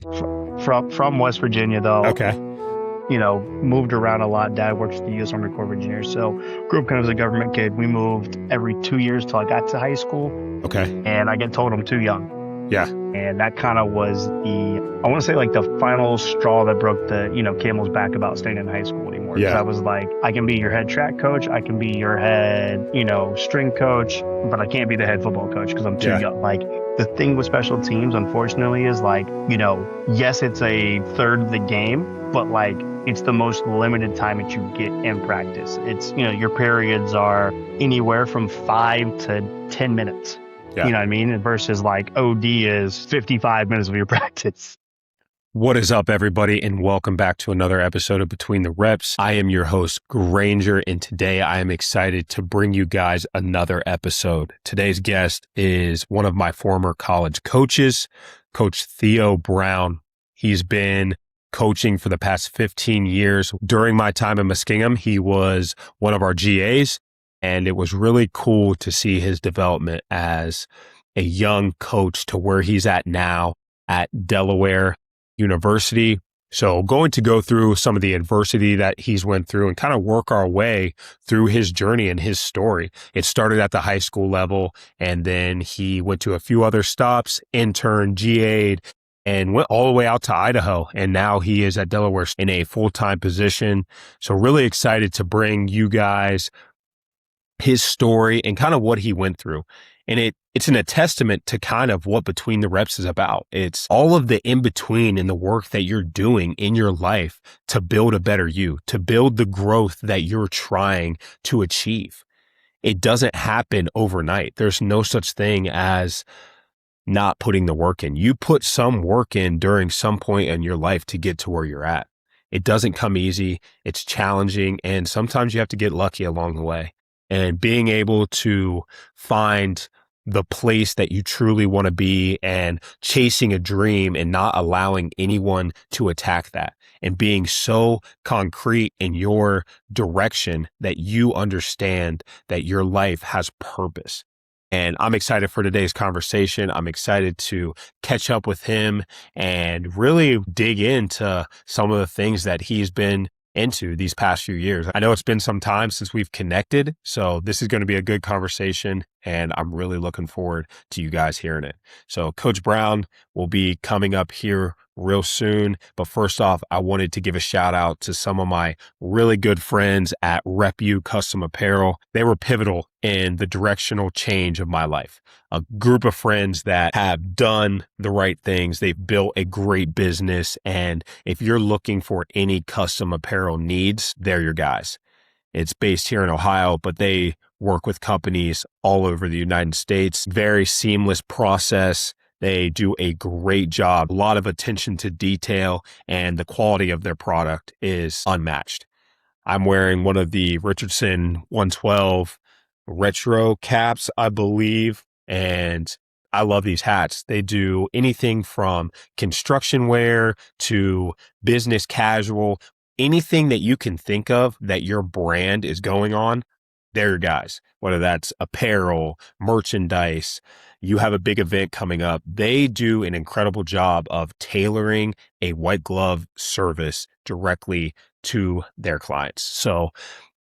From West Virginia, though. Okay. Moved around a lot. Dad works for the U.S. Army Corps of Engineers, so grew up kind of as a government kid. We moved every 2 years till I got to high school, Okay. and I get told I'm too young. Yeah. And that kind of was I want to say like the final straw that broke the, camel's back about staying in high school anymore. Because Yeah. I was like, I can be your head track coach, I can be your head, string coach, but I can't be the head football coach because I'm too Yeah. young. Like the thing with special teams, unfortunately, is like, yes, it's a third of the game, but like it's the most limited time that you get in practice. It's, your periods are anywhere from 5 to 10 minutes. Yeah. You know what I mean? Versus like OD is 55 minutes of your practice. What is up, everybody, and welcome back to another episode of Between the Reps. I am your host, Granger, and today I am excited to bring you guys another episode. Today's guest is one of my former college coaches, Coach Theo Brown. He's been coaching for the past 15 years. During my time in Muskingum, he was one of our GAs, and it was really cool to see his development as a young coach to where he's at now at Delaware University. So going to go through some of the adversity that he's went through and kind of work our way through his journey and his story. It started at the high school level, and then he went to a few other stops, interned, GA'd, and went all the way out to Idaho. And now he is at Delaware in a full-time position. So really excited to bring you guys his story and kind of what he went through. And it's a testament to kind of what Between the Reps is about. It's all of the in-between and the work that you're doing in your life to build a better you, to build the growth that you're trying to achieve. It doesn't happen overnight. There's no such thing as not putting the work in. You put some work in during some point in your life to get to where you're at. It doesn't come easy. It's challenging. And sometimes you have to get lucky along the way. And being able to find the place that you truly want to be and chasing a dream and not allowing anyone to attack that, and being so concrete in your direction that you understand that your life has purpose. And I'm excited for today's conversation. I'm excited to catch up with him and really dig into some of the things that he's been into these past few years. I know it's been some time since we've connected, so this is going to be a good conversation, and I'm really looking forward to you guys hearing it. So Coach Brown will be coming up here real soon, but first off, I wanted to give a shout out to some of my really good friends at RepU Custom Apparel. They were pivotal in the directional change of my life. A group of friends that have done the right things. They've built a great business. And if you're looking for any custom apparel needs, they're your guys. It's based here in Ohio, but they work with companies all over the United States. Very seamless process. They do a great job, a lot of attention to detail, and the quality of their product is unmatched. I'm wearing one of the Richardson 112 retro caps, I believe, and I love these hats. They do anything from construction wear to business casual, anything that you can think of that your brand is going on. They're your guys, whether that's apparel, merchandise, you have a big event coming up. They do an incredible job of tailoring a white glove service directly to their clients. So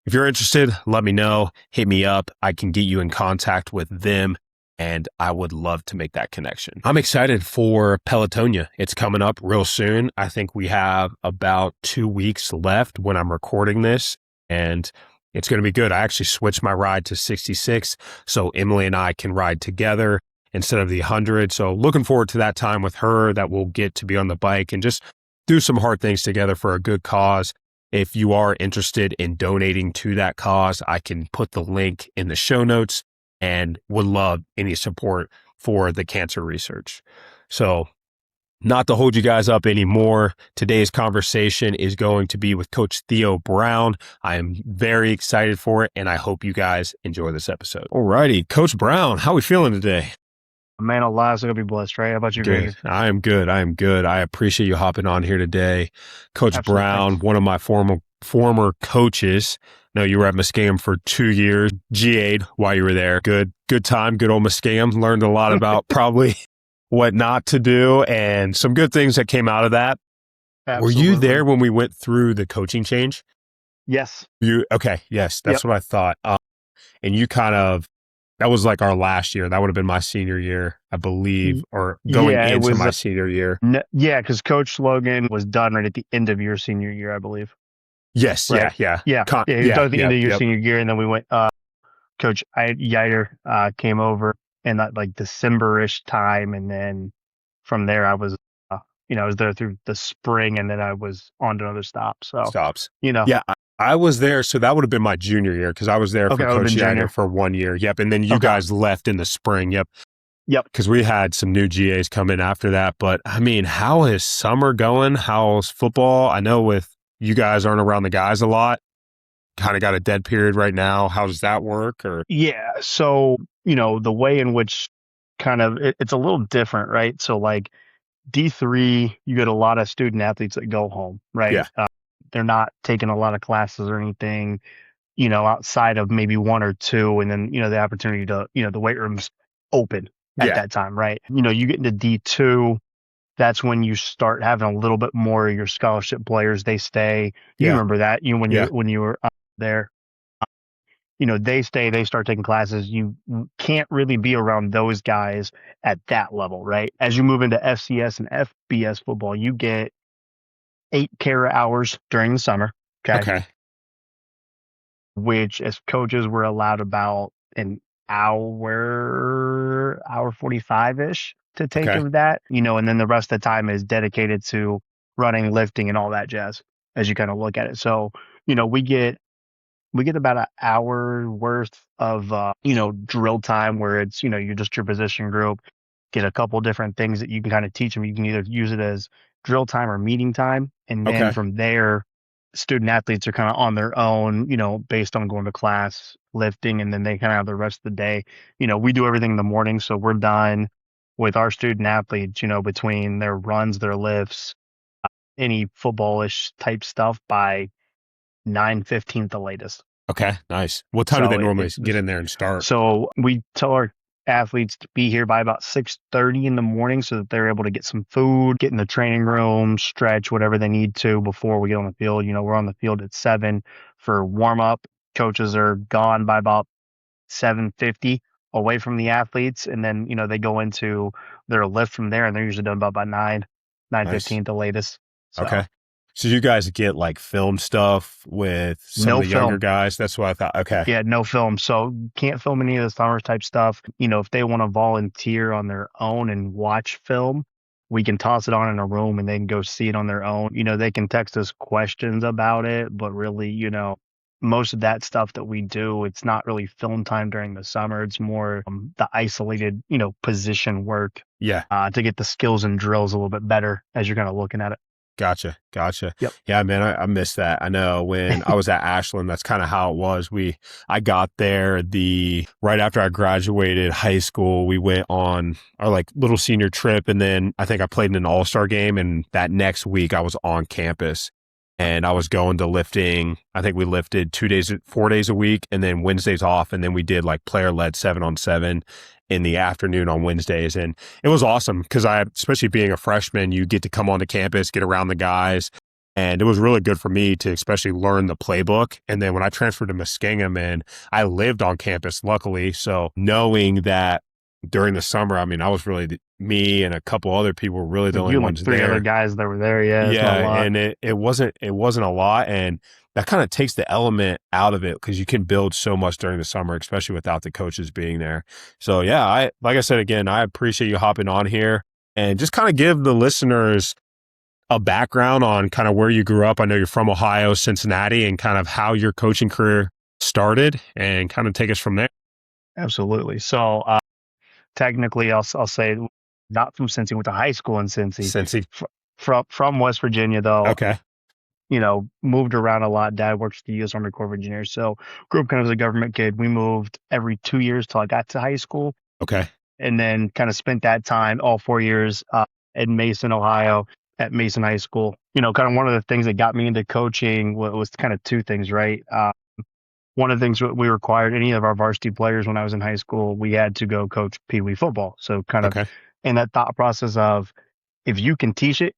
if you're interested, let me know, hit me up. I can get you in contact with them, and I would love to make that connection. I'm excited for Pelotonia. It's coming up real soon. I think we have about 2 weeks left when I'm recording this, and it's going to be good. I actually switched my ride to 66, so Emily and I can ride together instead of the 100. So looking forward to that time with her, that we'll get to be on the bike and just do some hard things together for a good cause. If you are interested in donating to that cause, I can put the link in the show notes, and would love any support for the cancer research. So not to hold you guys up anymore, today's conversation is going to be with Coach Theo Brown. I am very excited for it, and I hope you guys enjoy this episode. Alrighty, Coach Brown, how are we feeling today? Man alive, so gonna be blessed, right? How about you, Good. I am good. I appreciate you hopping on here today. Coach Absolutely. Brown, Thanks. one of my former coaches. No, you were at Muskingum for 2 years, GA'd while you were there. Good time, good old Muskingum. Learned a lot about probably what not to do, and some good things that came out of that. Were you Absolutely. there when we went through the coaching change? Yes. Okay. Yes. Yep. That's what I thought. And you kind of, that was like our last year. That would have been my senior year, I believe, or going Yeah, it into was. my senior year. Yeah, because Coach Logan was done right at the end of your senior year, I believe. Yes. Right. Yeah. Yeah. Yeah. Yeah. He was Yeah. done at the end Yep. of your Yep. senior year, and then we went. Coach Yider came over in that like December-ish time, and then from there I was, I was there through the spring, and then I was on to another stop. So, Stops. you know, Yeah. I was there. So that would have been my junior year because I was there okay, for I would have Coach been Yider junior. for 1 year. Yep. And then you Okay. guys left in the spring. Yep. Yep. Because we had some new GAs come in after that. But I mean, how is summer going? How's football? I know with you guys aren't around the guys a lot. Kind of got a dead period right now. How does that work? Or Yeah. So, the way in which kind of it's a little different, right? So, like D3, you get a lot of student athletes that go home, right? yeah, They're not taking a lot of classes or anything, outside of maybe one or two, and then, the opportunity to, the weight room's open at yeah, that time, right? You get into D2, that's when you start having a little bit more of your scholarship players. They stay. You yeah, remember that, yeah. when you were there. They stay, they start taking classes. You can't really be around those guys at that level, right? As you move into FCS and FBS football, you get 8 hours during the summer, okay? Okay, Which as coaches we're allowed about an hour 45-ish to take okay, of that, and then the rest of the time is dedicated to running, lifting, and all that jazz as you kind of look at it. So, we get about an hour worth of drill time where it's you're just your position group, get a couple different things that you can kind of teach them. You can either use it as drill time or meeting time, and then okay, from there student athletes are kind of on their own, based on going to class, lifting, and then they kind of have the rest of the day. We do everything in the morning, so we're done with our student athletes, between their runs, their lifts, any footballish type stuff by 9:15 the latest. okay. Nice. What time do they So normally get in there and start? so we tell our athletes to be here by about 6:30 in the morning so that they're able to get some food, get in the training room, stretch, whatever they need to before we get on the field. We're on the field at 7 for warm up. Coaches are gone by about 7:50 away from the athletes, and then they go into their lift from there, and they're usually done about 9, Nice. 9:15 the latest. Okay. So So you guys get like film stuff with some of no the younger film. guys. That's what I thought. Okay. Yeah, no film. So can't film any of the summer type stuff. If they want to volunteer on their own and watch film, we can toss it on in a room and they can go see it on their own. They can text us questions about it, but really, most of that stuff that we do, it's not really film time during the summer. It's more the isolated, position work Yeah. to get the skills and drills a little bit better as you're kind of looking at it. Gotcha. Gotcha. Yep. Yeah, man, I miss that. I know when I was at Ashland, that's kind of how it was. I got there right after I graduated high school, we went on our like little senior trip. And then I think I played in an all-star game. And that next week I was on campus and I was going to lifting. I think we lifted 4 days a week and then Wednesdays off. And then we did like player-led 7-on-7 in the afternoon on Wednesdays. And it was awesome because especially being a freshman, you get to come onto campus, get around the guys. And it was really good for me to especially learn the playbook. And then when I transferred to Muskingum and I lived on campus, luckily. So knowing that during the summer, I mean, I was really, me and a couple other people were really the Like only you and like ones 3 other there. guys that were there. Yeah, it's not a Yeah. lot. And it wasn't a lot. And that kind of takes the element out of it because you can build so much during the summer, especially without the coaches being there. So yeah, like I said, again, I appreciate you hopping on here and just kind of give the listeners a background on kind of where you grew up. I know you're from Ohio, Cincinnati, and kind of how your coaching career started and kind of take us from there. Absolutely. So, technically, I'll say not from Cincy. Went to high school in Cincy. Cincy. From West Virginia, though. Okay. Moved around a lot. Dad works for the U.S. Army Corps of Engineers, so grew up kind of as a government kid. We moved every 2 years till I got to high school, Okay. and then kind of spent that time all 4 years in Mason, Ohio, at Mason High School. Kind of one of the things that got me into coaching was kind of two things, right? One of the things we required any of our varsity players when I was in high school, we had to go coach Pee Wee football. So kind of Okay. and that thought process of if you can teach it,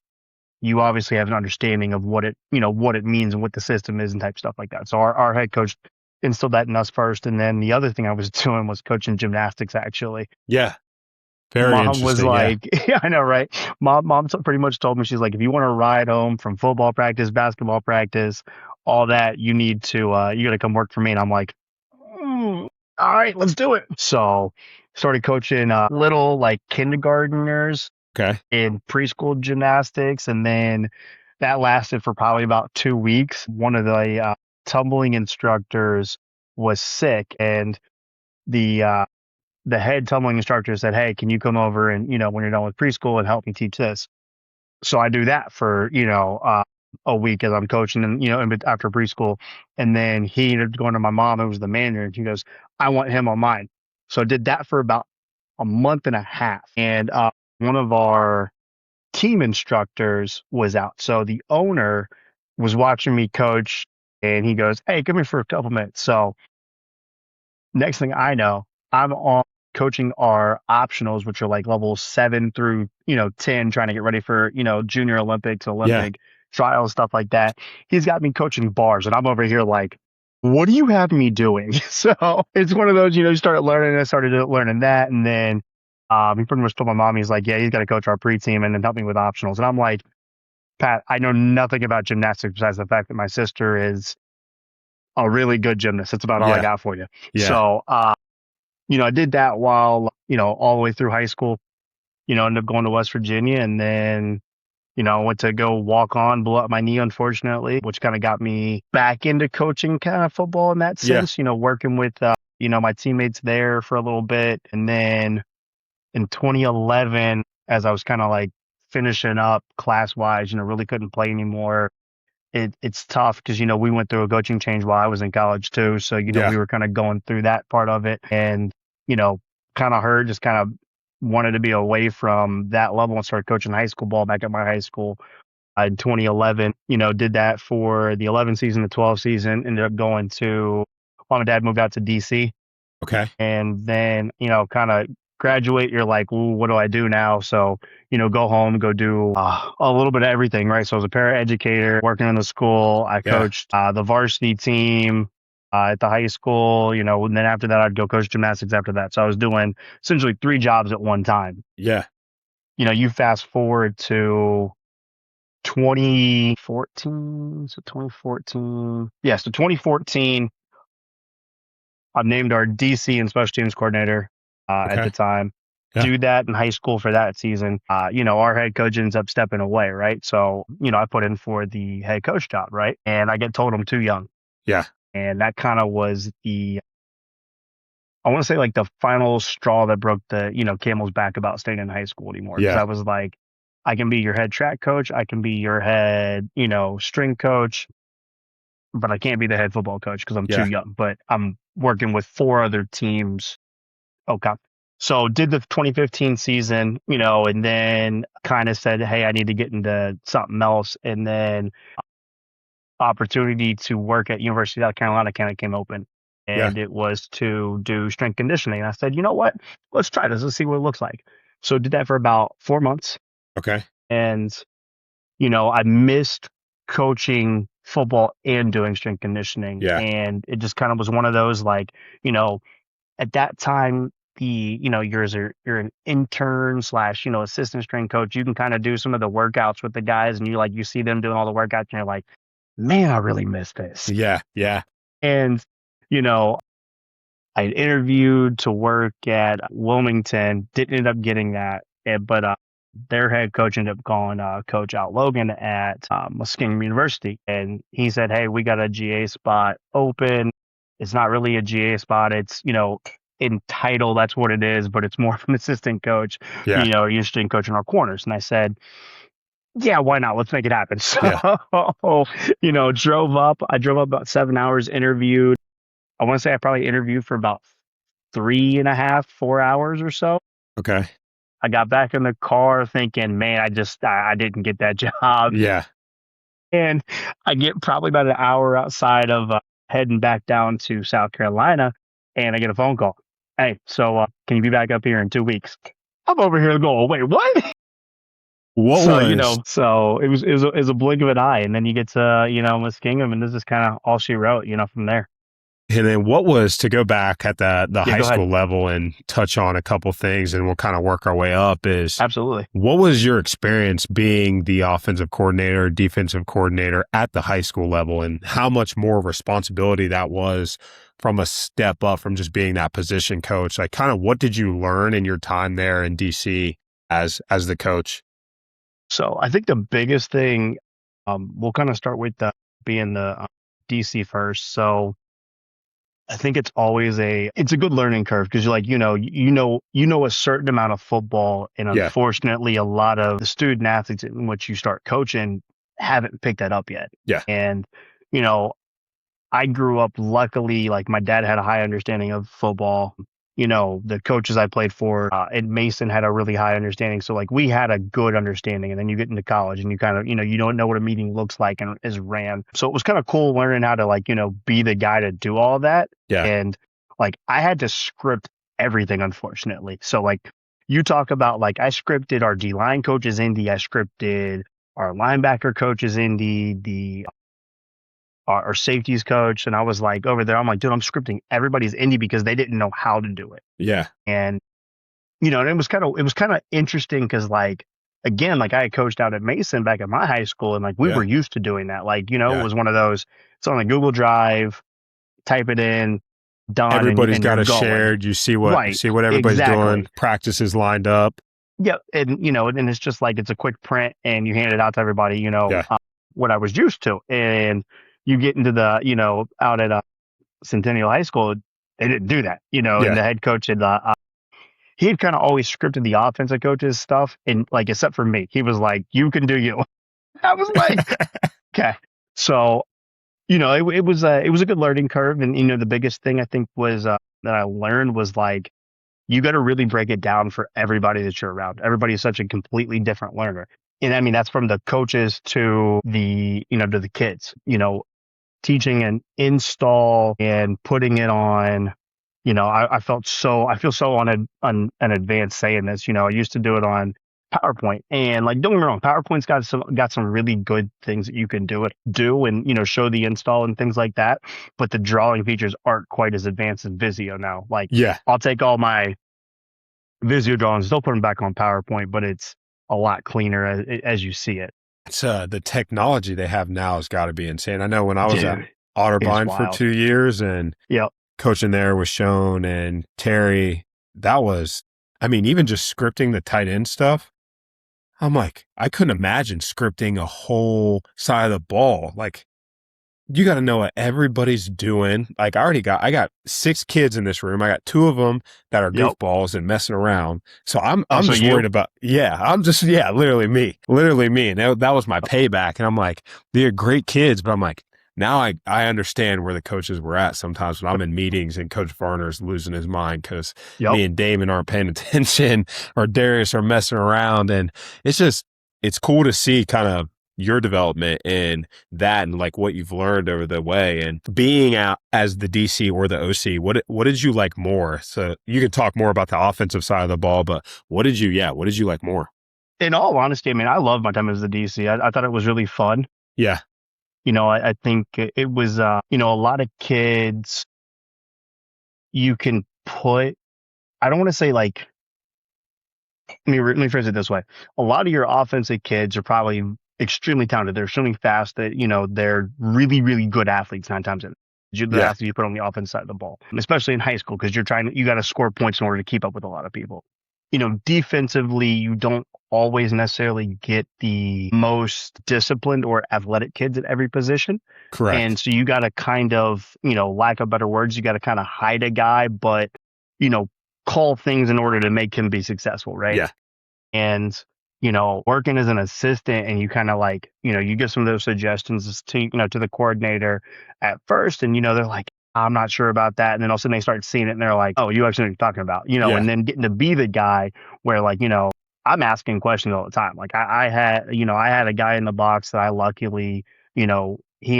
you obviously have an understanding of what it means and what the system is and type stuff like that. So our head coach instilled that in us first. And then the other thing I was doing was coaching gymnastics, actually. Yeah. Very Mom was interesting. Yeah. like, yeah, I know, right? Mom pretty much told me, she's like, if you want to ride home from football practice, basketball practice, all that, you need to, you got to come work for me. And I'm like, all right, let's do it. So started coaching little like kindergartners Okay. in preschool gymnastics. And then that lasted for probably about 2 weeks. One of the tumbling instructors was sick, and the head tumbling instructor said, hey, can you come over and, when you're done with preschool and help me teach this? So I do that for, a week as I'm coaching and, after preschool. And then he ended up going to my mom, who was the manager, and she goes, I want him on mine. So I did that for about a month and a half. And one of our team instructors was out. So the owner was watching me coach, and he goes, hey, come here for a couple minutes. So next thing I know, I'm on coaching our optionals, which are like levels 7 through 10, trying to get ready for junior Olympics, Olympic trials, stuff like that. He's got me coaching bars, and I'm over here like, what do you have me doing? So it's one of those, you start learning. I started learning that, and then he pretty much told my mom, he's like, yeah, he's got to coach our pre-team and then help me with optionals. And I'm like, Pat, I know nothing about gymnastics besides the fact that my sister is a really good gymnast. That's about all I got for you. Yeah. So I did that while, all the way through high school, ended up going to West Virginia, and then, I went to go walk on, blew up my knee, unfortunately, which kind of got me back into coaching kind of football in that sense, working with, my teammates there for a little bit. And then in 2011, as I was kind of like finishing up class wise, really couldn't play anymore. It's tough because, we went through a coaching change while I was in college too. So, we were kind of going through that part of it, and, kind of hurt, just kind of wanted to be away from that level and started coaching high school ball back at my high school in 2011. Did that for the 11 season, the 12 season, ended up going to, mom and dad moved out to DC. Okay. And then, kind of graduate, you're like, well, what do I do now? So, go home, go do a little bit of everything, right? So I was a paraeducator working in the school. I coached the varsity team at the high school, and then after that, I'd go coach gymnastics after that. So I was doing essentially 3 jobs at one time. Yeah. You fast forward to 2014. So 2014. Yeah, so 2014, I'm named our DC and special teams coordinator at the time. Yeah. Do that in high school for that season. Our head coach ends up stepping away, right? So, I put in for the head coach job, right? And I get told I'm too young. Yeah. And that kind of was I want to say like the final straw that broke the, camel's back about staying in high school anymore. Because I was like, I can be your head track coach. I can be your head, string coach, but I can't be the head football coach because I'm too young. But I'm working with 4 other teams. Okay. So did the 2015 season, and then kind of said, hey, I need to get into something else. And then opportunity to work at University of South Carolina kind of came open, and it was to do strength conditioning. And I said, you know what? Let's try this. Let's see what it looks like. So did that for about 4 months. Okay. And, I missed coaching football and doing strength conditioning. Yeah. And it just kind of was one of those, like, at that time, you're an intern / assistant strength coach. You can kind of do some of the workouts with the guys, and you see them doing all the workouts, and you're like, man, I really miss this. Yeah. Yeah. And, I interviewed to work at Wilmington, didn't end up getting that, but their head coach ended up calling Coach out Logan at Muskingum University, and he said, hey, we got a GA spot open. It's not really a GA spot. It's, in title, that's what it is, but it's more of an assistant coach. Yeah. You're interested in coaching our corners. And I said, yeah, why not? Let's make it happen. So, drove up. I drove up about 7 hours, interviewed. I want to say I probably interviewed for about 3.5, 4 hours or so. Okay. I got back in the car thinking, man, I didn't get that job. Yeah. And I get probably about an hour outside of heading back down to South Carolina, and I get a phone call. Hey, so can you be back up here in 2 weeks? I'm over here going, wait, what? What So, was so it was a blink of an eye. And then you get to, Miss Kingdom, and this is kind of all she wrote, from there. And then what was, to go back at the Yeah, high go ahead. school level and touch on a couple things, and we'll kind of work our way up, is Absolutely. what was your experience being the offensive coordinator, defensive coordinator at the high school level, and how much more responsibility that was from a step up from just being that position coach? Like, kind of what did you learn in your time there in DC as the coach? So I think the biggest thing, we'll kind of start with being the DC first. So I think it's always it's a good learning curve because you're like, you know a certain amount of football, and Yeah. unfortunately a lot of the student athletes in which you start coaching haven't picked that up yet. Yeah. And, you know, I grew up luckily, like my dad had a high understanding of football. The coaches I played for in Mason had a really high understanding. So like we had a good understanding. And then you get into college and you kind of, you don't know what a meeting looks like and is ran. So it was kind of cool learning how to like, be the guy to do all that. Yeah. And like I had to script everything, unfortunately. So like you talk about like I scripted our D line coaches indie, I scripted our linebacker coaches indie, our safeties coach, and I was like over there, I'm like, dude, I'm scripting everybody's indie because they didn't know how to do it. Yeah. And and it was kind of interesting because like again, like I had coached out at Mason back at my high school, and like we Yeah. were used to doing that. Like, it Yeah. was one of those, it's on a Google Drive, type it in, done, Everybody's and got you're it going. shared. You see what Right. everybody's Exactly. doing. Practices lined up. Yeah. And and it's just like it's a quick print and you hand it out to everybody, Yeah. what I was used to. And you get into the, out at Centennial High School, they didn't do that, Yeah. and the head coach had, he had kind of always scripted the offensive coaches stuff. And like, except for me, he was like, you can do you. I was like, okay. So, it was a good learning curve. And, the biggest thing I think was, that I learned was like, you got to really break it down for everybody that you're around. Everybody is such a completely different learner. And I mean, that's from the coaches to to the kids, teaching an install and putting it on, I feel so on an advanced saying this, I used to do it on PowerPoint, and like, don't get me wrong, PowerPoint's got some really good things that you can do and, show the install and things like that. But the drawing features aren't quite as advanced as Visio now. Like, Yeah. I'll take all my Visio drawings, still put them back on PowerPoint, but it's a lot cleaner as you see it. It's the technology they have now has got to be insane. I know when I was at Dude, Otterbein for wild. 2 years and Yep. coaching there with Sean and Terry, that was, I mean, even just scripting the tight end stuff, I'm like, I couldn't imagine scripting a whole side of the ball. Like, you got to know what everybody's doing. Like, I got 6 kids in this room. I got 2 of them that are Yep. goofballs and messing around. So I'm So just worried about, literally me. And that was my payback. And I'm like, they're great kids, but I'm like, now I understand where the coaches were at sometimes when I'm in meetings and Coach Varner's losing his mind because me and Damon aren't paying attention or Darius are messing around. And it's cool to see kind of your development in that and like what you've learned over the way. And being out as the DC or the OC, what did you like more? So you can talk more about the offensive side of the ball, but what did you like more? In all honesty, I mean, I love my time as the DC. I thought it was really fun. Yeah. I think it was, a lot of kids you can put, I don't want to say like, let me phrase it this way. A lot of your offensive kids are probably extremely talented. They're extremely fast. That, they're really, really good athletes 9 times in. The athletes you put on the offense side of the ball, especially in high school, because you got to score points in order to keep up with a lot of people. Defensively, you don't always necessarily get the most disciplined or athletic kids at every position. Correct. And so you got to kind of, lack of better words, you got to kind of hide a guy, but, call things in order to make him be successful. Right. Yeah. And, working as an assistant and you kind of like, you give some of those suggestions to, to the coordinator at first. And, they're like, I'm not sure about that. And then all of a sudden they start seeing it and they're like, oh, you actually know what you're talking about, and then getting to be the guy where like, I'm asking questions all the time. Like I had a guy in the box that I luckily, he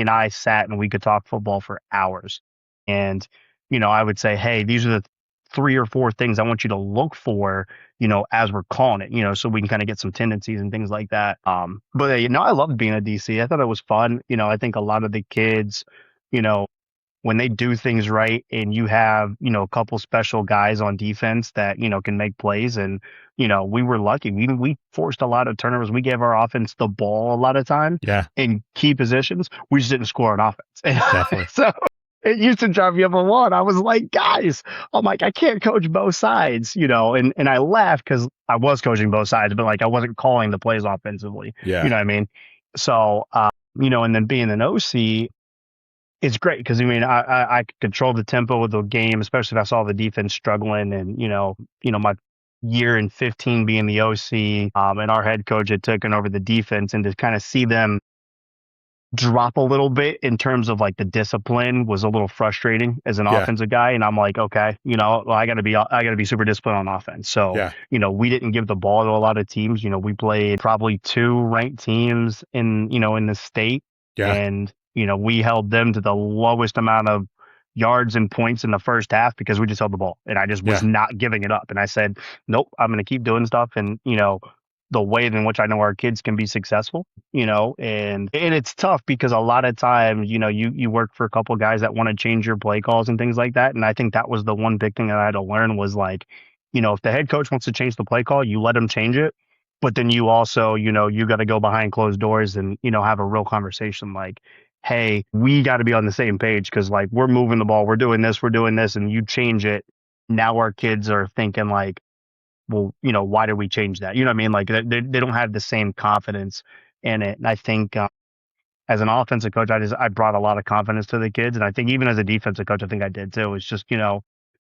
and I sat and we could talk football for hours. And, I would say, hey, these are the 3 or 4 things I want you to look for, as we're calling it, so we can kind of get some tendencies and things like that. But I loved being a DC. I thought it was fun. I think a lot of the kids, you know, when they do things right and you have, a couple special guys on defense that, can make plays. And, we were lucky. We forced a lot of turnovers. We gave our offense the ball a lot of time Yeah, in key positions. We just didn't score on offense. And definitely. so it used to drive me up a wall. And I was like, guys, I'm like, I can't coach both sides, and I laughed because I was coaching both sides, but like I wasn't calling the plays offensively. You Yeah, know what I mean? So, and then being an OC, it's great because I could control the tempo of the game, especially if I saw the defense struggling, and my year in 15 being the OC, and our head coach had taken over the defense, and to kind of see them drop a little bit in terms of like the discipline was a little frustrating as an yeah, offensive guy. And I'm like, okay, well, I gotta be super disciplined on offense. So, yeah, we didn't give the ball to a lot of teams. We played probably 2 ranked teams in the state, yeah, and, we held them to the lowest amount of yards and points in the first half because we just held the ball and I just was yeah, not giving it up. And I said, nope, I'm going to keep doing stuff. And, the way in which I know our kids can be successful, and it's tough because a lot of times, you work for a couple of guys that want to change your play calls and things like that. And I think that was the one big thing that I had to learn was like, if the head coach wants to change the play call, you let him change it. But then you also, you got to go behind closed doors and, have a real conversation like, hey, we got to be on the same page because like we're moving the ball, we're doing this, and you change it. Now our kids are thinking like, well, why did we change that? You know what I mean? Like they don't have the same confidence in it. And I think as an offensive coach, I brought a lot of confidence to the kids. And I think even as a defensive coach, I think I did too. It's just,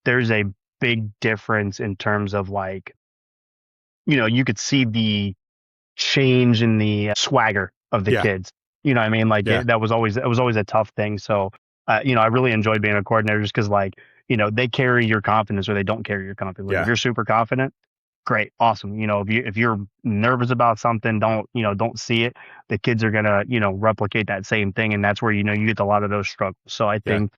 there's a big difference in terms of like, you could see the change in the swagger of the yeah, kids. You know what I mean? Like yeah, that was always a tough thing. So, I really enjoyed being a coordinator just because like, they carry your confidence or they don't carry your confidence. Like if yeah, you're super confident, great, awesome. If you're nervous about something, don't see it. The kids are gonna, replicate that same thing, and that's where you get a lot of those struggles. So I yeah. think,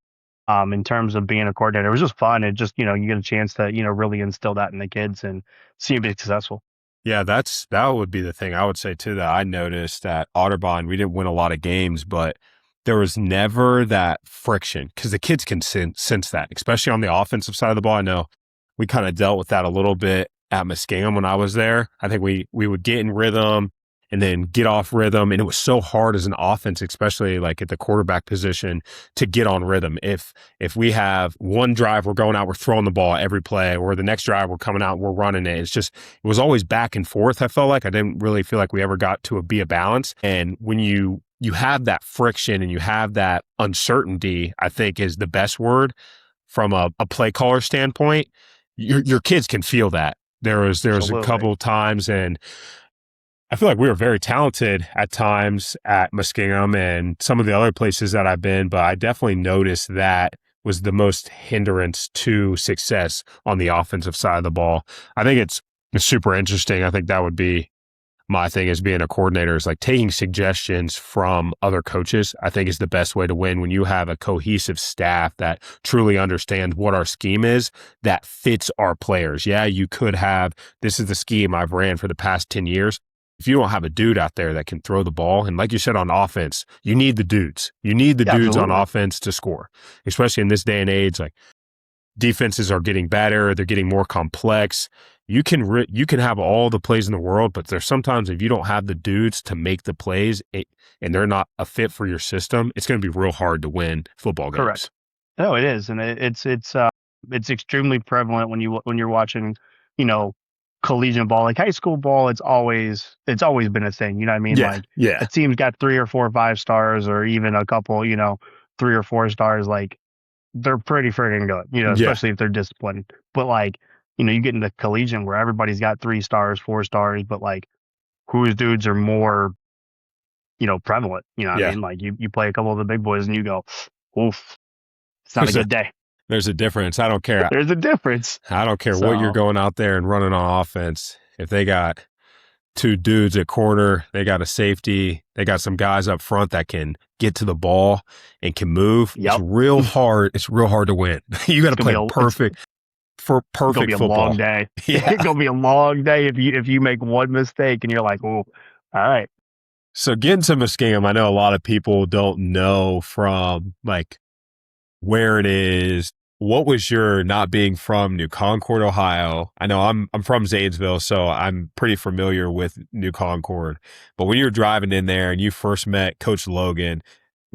in terms of being a coordinator, it was just fun. It just, you get a chance to, really instill that in the kids and see them be successful. Yeah, that would be the thing I would say too, that I noticed at Otterbein, we didn't win a lot of games, but there was never that friction because the kids can sense that, especially on the offensive side of the ball. I know we kind of dealt with that a little bit at Muskingum when I was there. I think we would get in rhythm and then get off rhythm. And it was so hard as an offense, especially like at the quarterback position, to get on rhythm. If we have one drive, we're going out, we're throwing the ball every play, or the next drive, we're coming out, we're running it. It was always back and forth. I felt like I didn't really feel like we ever got to be a balance. And when you have that friction and you have that uncertainty, I think is the best word from a play caller standpoint. Your kids can feel that. There was a Absolutely. couple of times, and I feel like we were very talented at times at Muskingum and some of the other places that I've been, but I definitely noticed that was the most hindrance to success on the offensive side of the ball. I think it's super interesting. I think that would be my thing as being a coordinator, is like taking suggestions from other coaches. I think is the best way to win when you have a cohesive staff that truly understands what our scheme is, that fits our players. Yeah, you could have, this is the scheme I've ran for the past 10 years. If you don't have a dude out there that can throw the ball, and like you said on offense, you need the dudes. You need the Yeah, dudes on absolutely. offense to score, especially in this day and age. Like defenses are getting better, they're getting more complex. You can have all the plays in the world, but there's sometimes if you don't have the dudes to make the plays and they're not a fit for your system, it's going to be real hard to win football games. Correct. No, it is, and it's extremely prevalent when you're watching, you know, collegiate ball, like high school ball. It's always been a thing. You know what I mean? Yeah, Like a yeah, team's got 3 or 4 or 5 stars, or even a couple, 3 or 4 stars. Like they're pretty freaking good. yeah. Especially if they're disciplined. But like, you get into collegiate where everybody's got 3 stars, 4 stars, but like whose dudes are more, prevalent. You know what I Yeah. mean? Like you play a couple of the big boys and you go, oof, it's not a There's a good day. there's a difference. I don't care. There's a difference. I don't care what you're So, going out there and running on offense. If they got two dudes at corner, they got a safety, they got some guys up front that can get to the ball and can move. It's yep, real hard. It's real hard to win. You got it's to gonna play be a it's perfect. For It's gonna be perfect a long football. day. Yeah. It's gonna be a long day if you make one mistake and you're like, oh, all right. So getting to Muskingum, I know a lot of people don't know from like where it is. What was your not being from New Concord, Ohio? I know I'm from Zanesville, so I'm pretty familiar with New Concord. But when you were driving in there and you first met Coach Logan,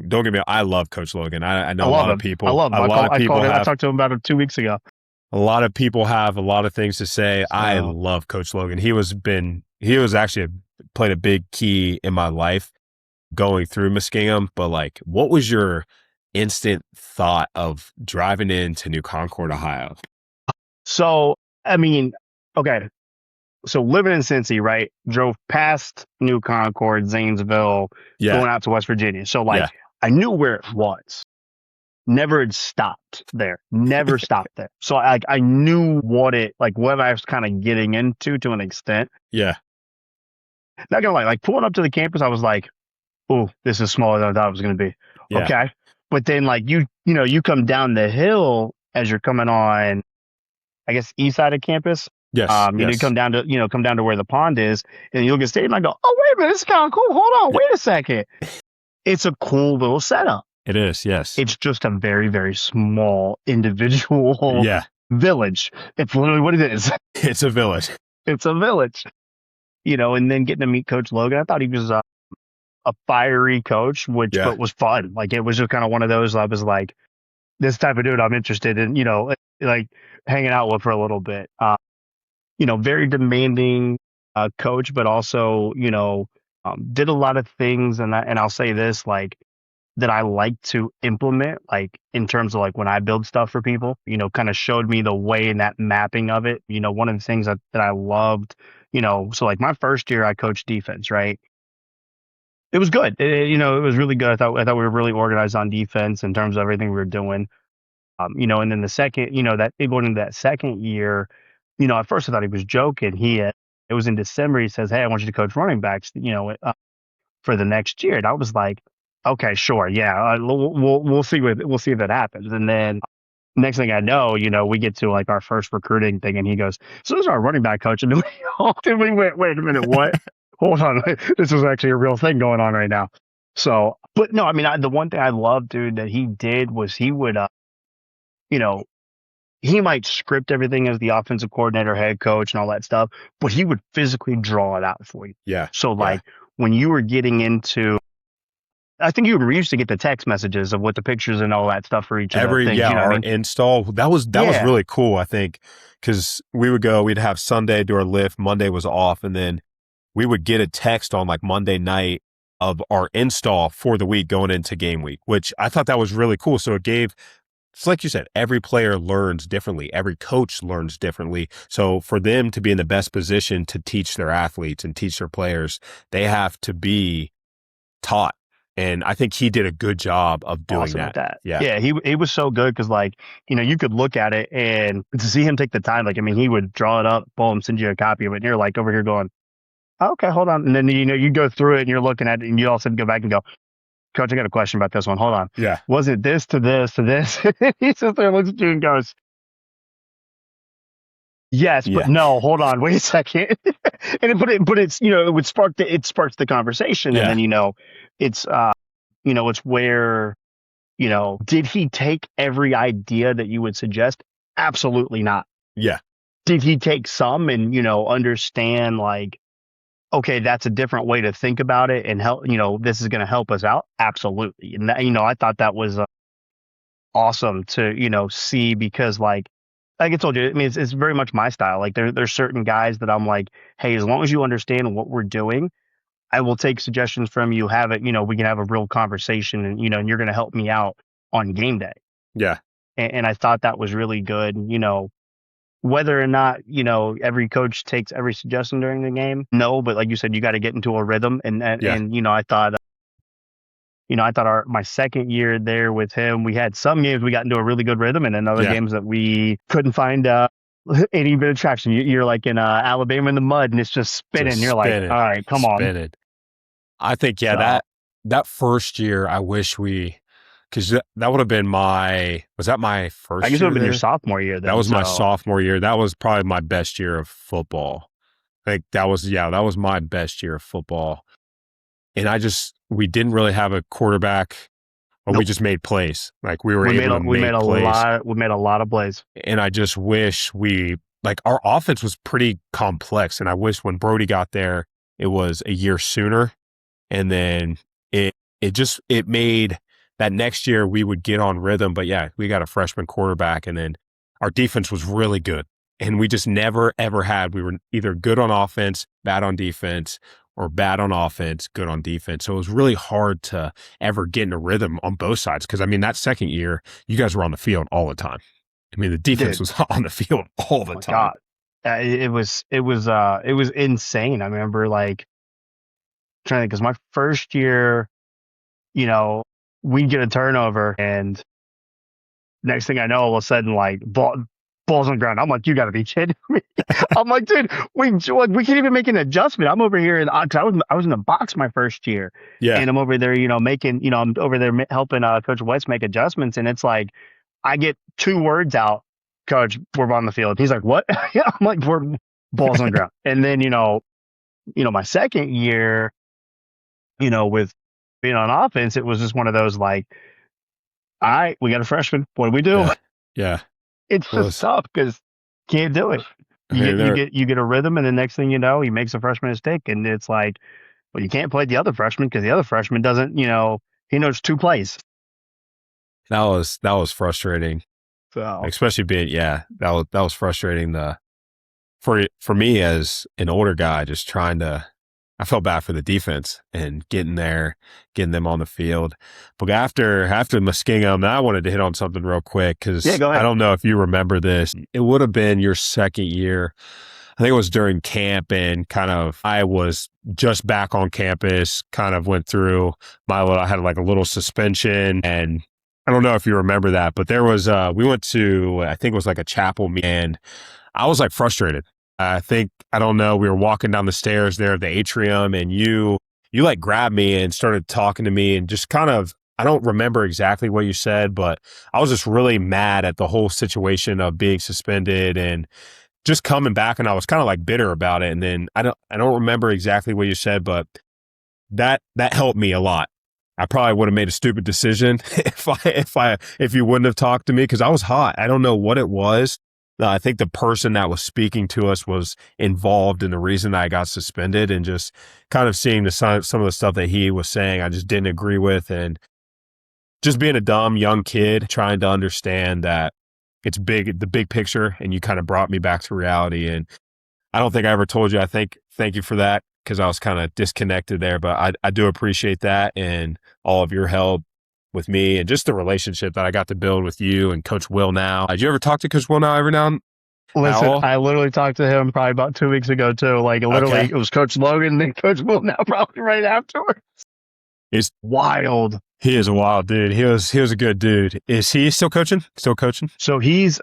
don't get me wrong, I love Coach Logan. I I know love him. I love him. a lot of I called people him. I have talked to him about it 2 weeks ago. a lot of people have a lot of things to say. I So love Coach Logan. He was actually played a big key in my life going through Muskingum, but like, what was your instant thought of driving into New Concord, Ohio? so I mean, okay. So living in Cincy, right? Drove past New Concord, Zanesville, Yeah. going out to West Virginia. So Yeah. like I knew where it was. Never had stopped there. Never stopped there. So I knew what I was kind of getting into to an extent. Yeah. Not gonna lie, like pulling up to the campus, I was like, oh, this is smaller than I thought it was gonna be. Yeah. Okay. But then like you come down the hill as you're coming on, I guess east side of campus. Yes. You Yes. come down to where the pond is, and you'll get stadium. And I go, oh wait a minute, this is kind of cool. Hold on, Yeah. wait a second. It's a cool little setup. It is. Yes. It's just a very, very small individual Yeah. village. It's literally what it is. It's a village. It's a village. And then getting to meet Coach Logan, I thought he was a fiery coach, Yeah. but was fun. Like it was just kind of one of those. I was like, this type of dude I'm interested in. Like hanging out with for a little bit. Very demanding coach, but also did a lot of things, and I'll say this like that I like to implement, like in terms of like when I build stuff for people. Kind of showed me the way in that mapping of it. One of the things that I loved. So like my first year I coached defense, right? It was good. It was really good. I thought we were really organized on defense in terms of everything we were doing. And then the second, that going into that second year, at first I thought he was joking. It was in December. He says, "Hey, I want you to coach running backs, for the next year." And I was like, "Okay, sure, yeah, we'll see we'll see if that happens." And then next thing I know, we get to like our first recruiting thing, and he goes, "So this is our running back coach," and we went, "Wait a minute, what? Hold on, this is actually a real thing going on right now." So, but no, I mean, the one thing I loved, dude, that he did was he would, you know, he might script everything as the offensive coordinator, head coach, and all that stuff, but he would physically draw it out for you. Yeah. So, like, when you were getting into, I think you used to get the text messages of what the pictures and all that stuff for each of the things. Our install that was really cool. I think because we'd have Sunday do our lift, Monday was off, and then we would get a text on like Monday night of our install for the week going into game week, which I thought that was really cool. So it's like you said, every player learns differently. Every coach learns differently. So for them to be in the best position to teach their athletes and teach their players, they have to be taught. And I think he did a good job of doing that. Yeah. He was so good because, like, you could look at it and to see him take the time. Like, I mean, he would draw it up, boom, send you a copy of it, and you're like over here going, okay, hold on. And then, you go through it and you're looking at it and you all of a sudden go back and go, Coach, I got a question about this one. Hold on. Yeah. Was it this to this to this? He sits there, looks at you and goes, yes, but no, hold on, wait a second. But it's, it sparks the conversation. Yeah. And then, it's, it's where, did he take every idea that you would suggest? Absolutely not. Yeah. Did he take some and, understand like, okay, that's a different way to think about it and help, this is going to help us out? Absolutely. And that, I thought that was awesome to, see because like I told you, I mean, it's very much my style. Like there's certain guys that I'm like, hey, as long as you understand what we're doing, I will take suggestions from you, have it, we can have a real conversation and, and you're going to help me out on game day. Yeah. And I thought that was really good, whether or not, every coach takes every suggestion during the game. No, but like you said, you got to get into a rhythm. And I thought, my second year there with him, we had some games we got into a really good rhythm, and then other games that we couldn't find any bit of traction. You're like in Alabama in the mud, and it's just spinning. You're like, all right, come on. I think, that first year, I wish because that would have been was that my I first guess it would year have been your there? sophomore year That then. was my So sophomore year. That was probably my best year of football. I think that was my best year of football. And we didn't really have a quarterback, or we nope. just made plays. Like we were able to We made make plays. we made a lot of plays. And I just wish our offense was pretty complex. And I wish when Brody got there, it was a year sooner. And then it made that next year we would get on rhythm. But yeah, we got a freshman quarterback, and then our defense was really good. And we just never, ever we were either good on offense, bad on defense, or bad on offense, good on defense. So it was really hard to ever get in a rhythm on both sides. Because, I mean, that second year, you guys were on the field all the time. I mean, the defense was on the field all the My time. God. It was insane. I remember like trying to, because my first year, we'd get a turnover, and next thing I know, all of a sudden, like balls on the ground. I'm like, you got to be kidding me. I'm like, dude, we can't even make an adjustment. I'm over here, and I was in the box my first year, and I'm over there, making, I'm over there helping Coach West make adjustments, and it's like I get 2 words out, Coach, we're on the field. He's like, what? I'm like, we're balls on the ground. And then my second year, with being on offense, it was just one of those like, all right, we got a freshman. What do we do? Yeah. It's just tough because can't do it. You get a rhythm, and the next thing you know, he makes a freshman mistake, and it's like, well, you can't play the other freshman because the other freshman doesn't, he knows 2 plays. That was frustrating. So especially that was frustrating. For me as an older guy, just trying to. I felt bad for the defense and getting them on the field. But after Muskingum, I wanted to hit on something real quick because I don't know if you remember this. It would have been your second year. I think it was during camp, and I was just back on campus, kind of went through I had like a little suspension, and I don't know if you remember that, but there was, we went to, I think it was like a chapel meeting, and I was like frustrated. I don't know, we were walking down the stairs there at the atrium, and you like grabbed me and started talking to me, and just I don't remember exactly what you said, but I was just really mad at the whole situation of being suspended and just coming back, and I was kind of like bitter about it. And then I don't remember exactly what you said, but that helped me a lot. I probably would have made a stupid decision if you wouldn't have talked to me, because I was hot. I don't know what it was. I think the person that was speaking to us was involved in the reason that I got suspended, and just kind of seeing some of the stuff that he was saying, I just didn't agree with. And just being a dumb young kid, trying to understand that it's the big picture, and you kind of brought me back to reality. And I don't think I ever told you, thank you for that, because I was kind of disconnected there, but I do appreciate that and all of your help with me, and just the relationship that I got to build with you and Coach Will now. Did you ever talk to Coach Will now every now and then? Listen, I literally talked to him probably about 2 weeks ago too. Like literally, It was Coach Logan and then Coach Will now probably right afterwards. It's wild. He is a wild dude. He was a good dude. Is he still coaching? So he's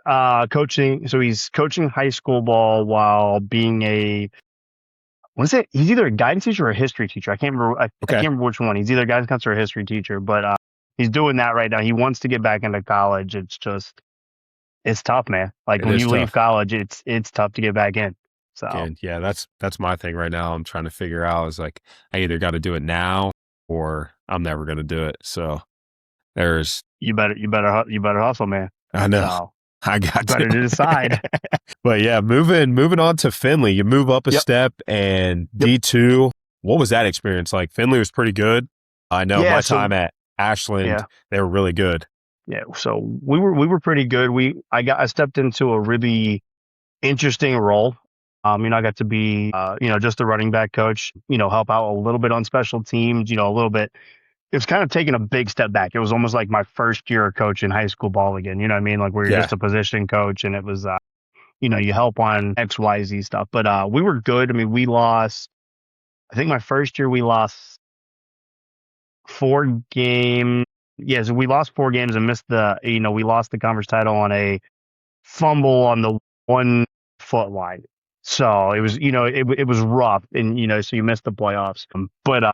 coaching. So he's coaching high school ball while being he's either a guidance teacher or a history teacher. I can't remember. I can't remember which one. He's either a guidance counselor or a history teacher, but he's doing that right now. He wants to get back into college. It's tough, man. Like when you leave college, it's tough to get back in. So yeah, that's my thing right now. I'm trying to figure out is like, I either got to do it now or I'm never going to do it. So you better hustle, man. I know. So, I got better to decide. But yeah, moving on to Findlay, you move up a step, and D2. What was that experience like? Findlay was pretty good. I know my time at Ashland, they were really good. Yeah, so we were pretty good. I stepped into a really interesting role. I got to be just the running back coach. Help out a little bit on special teams. A little bit. It was kind of taking a big step back. It was almost like my first year of coaching high school ball again. You know what I mean? Like where you're just a position coach, and it was you help on XYZ stuff. But we were good. I mean, we lost. I think my first year we lost 4 games. Yeah, so we lost 4 games and missed we lost the conference title on a fumble on the 1 foot line. So it was, it was rough, and so you missed the playoffs. But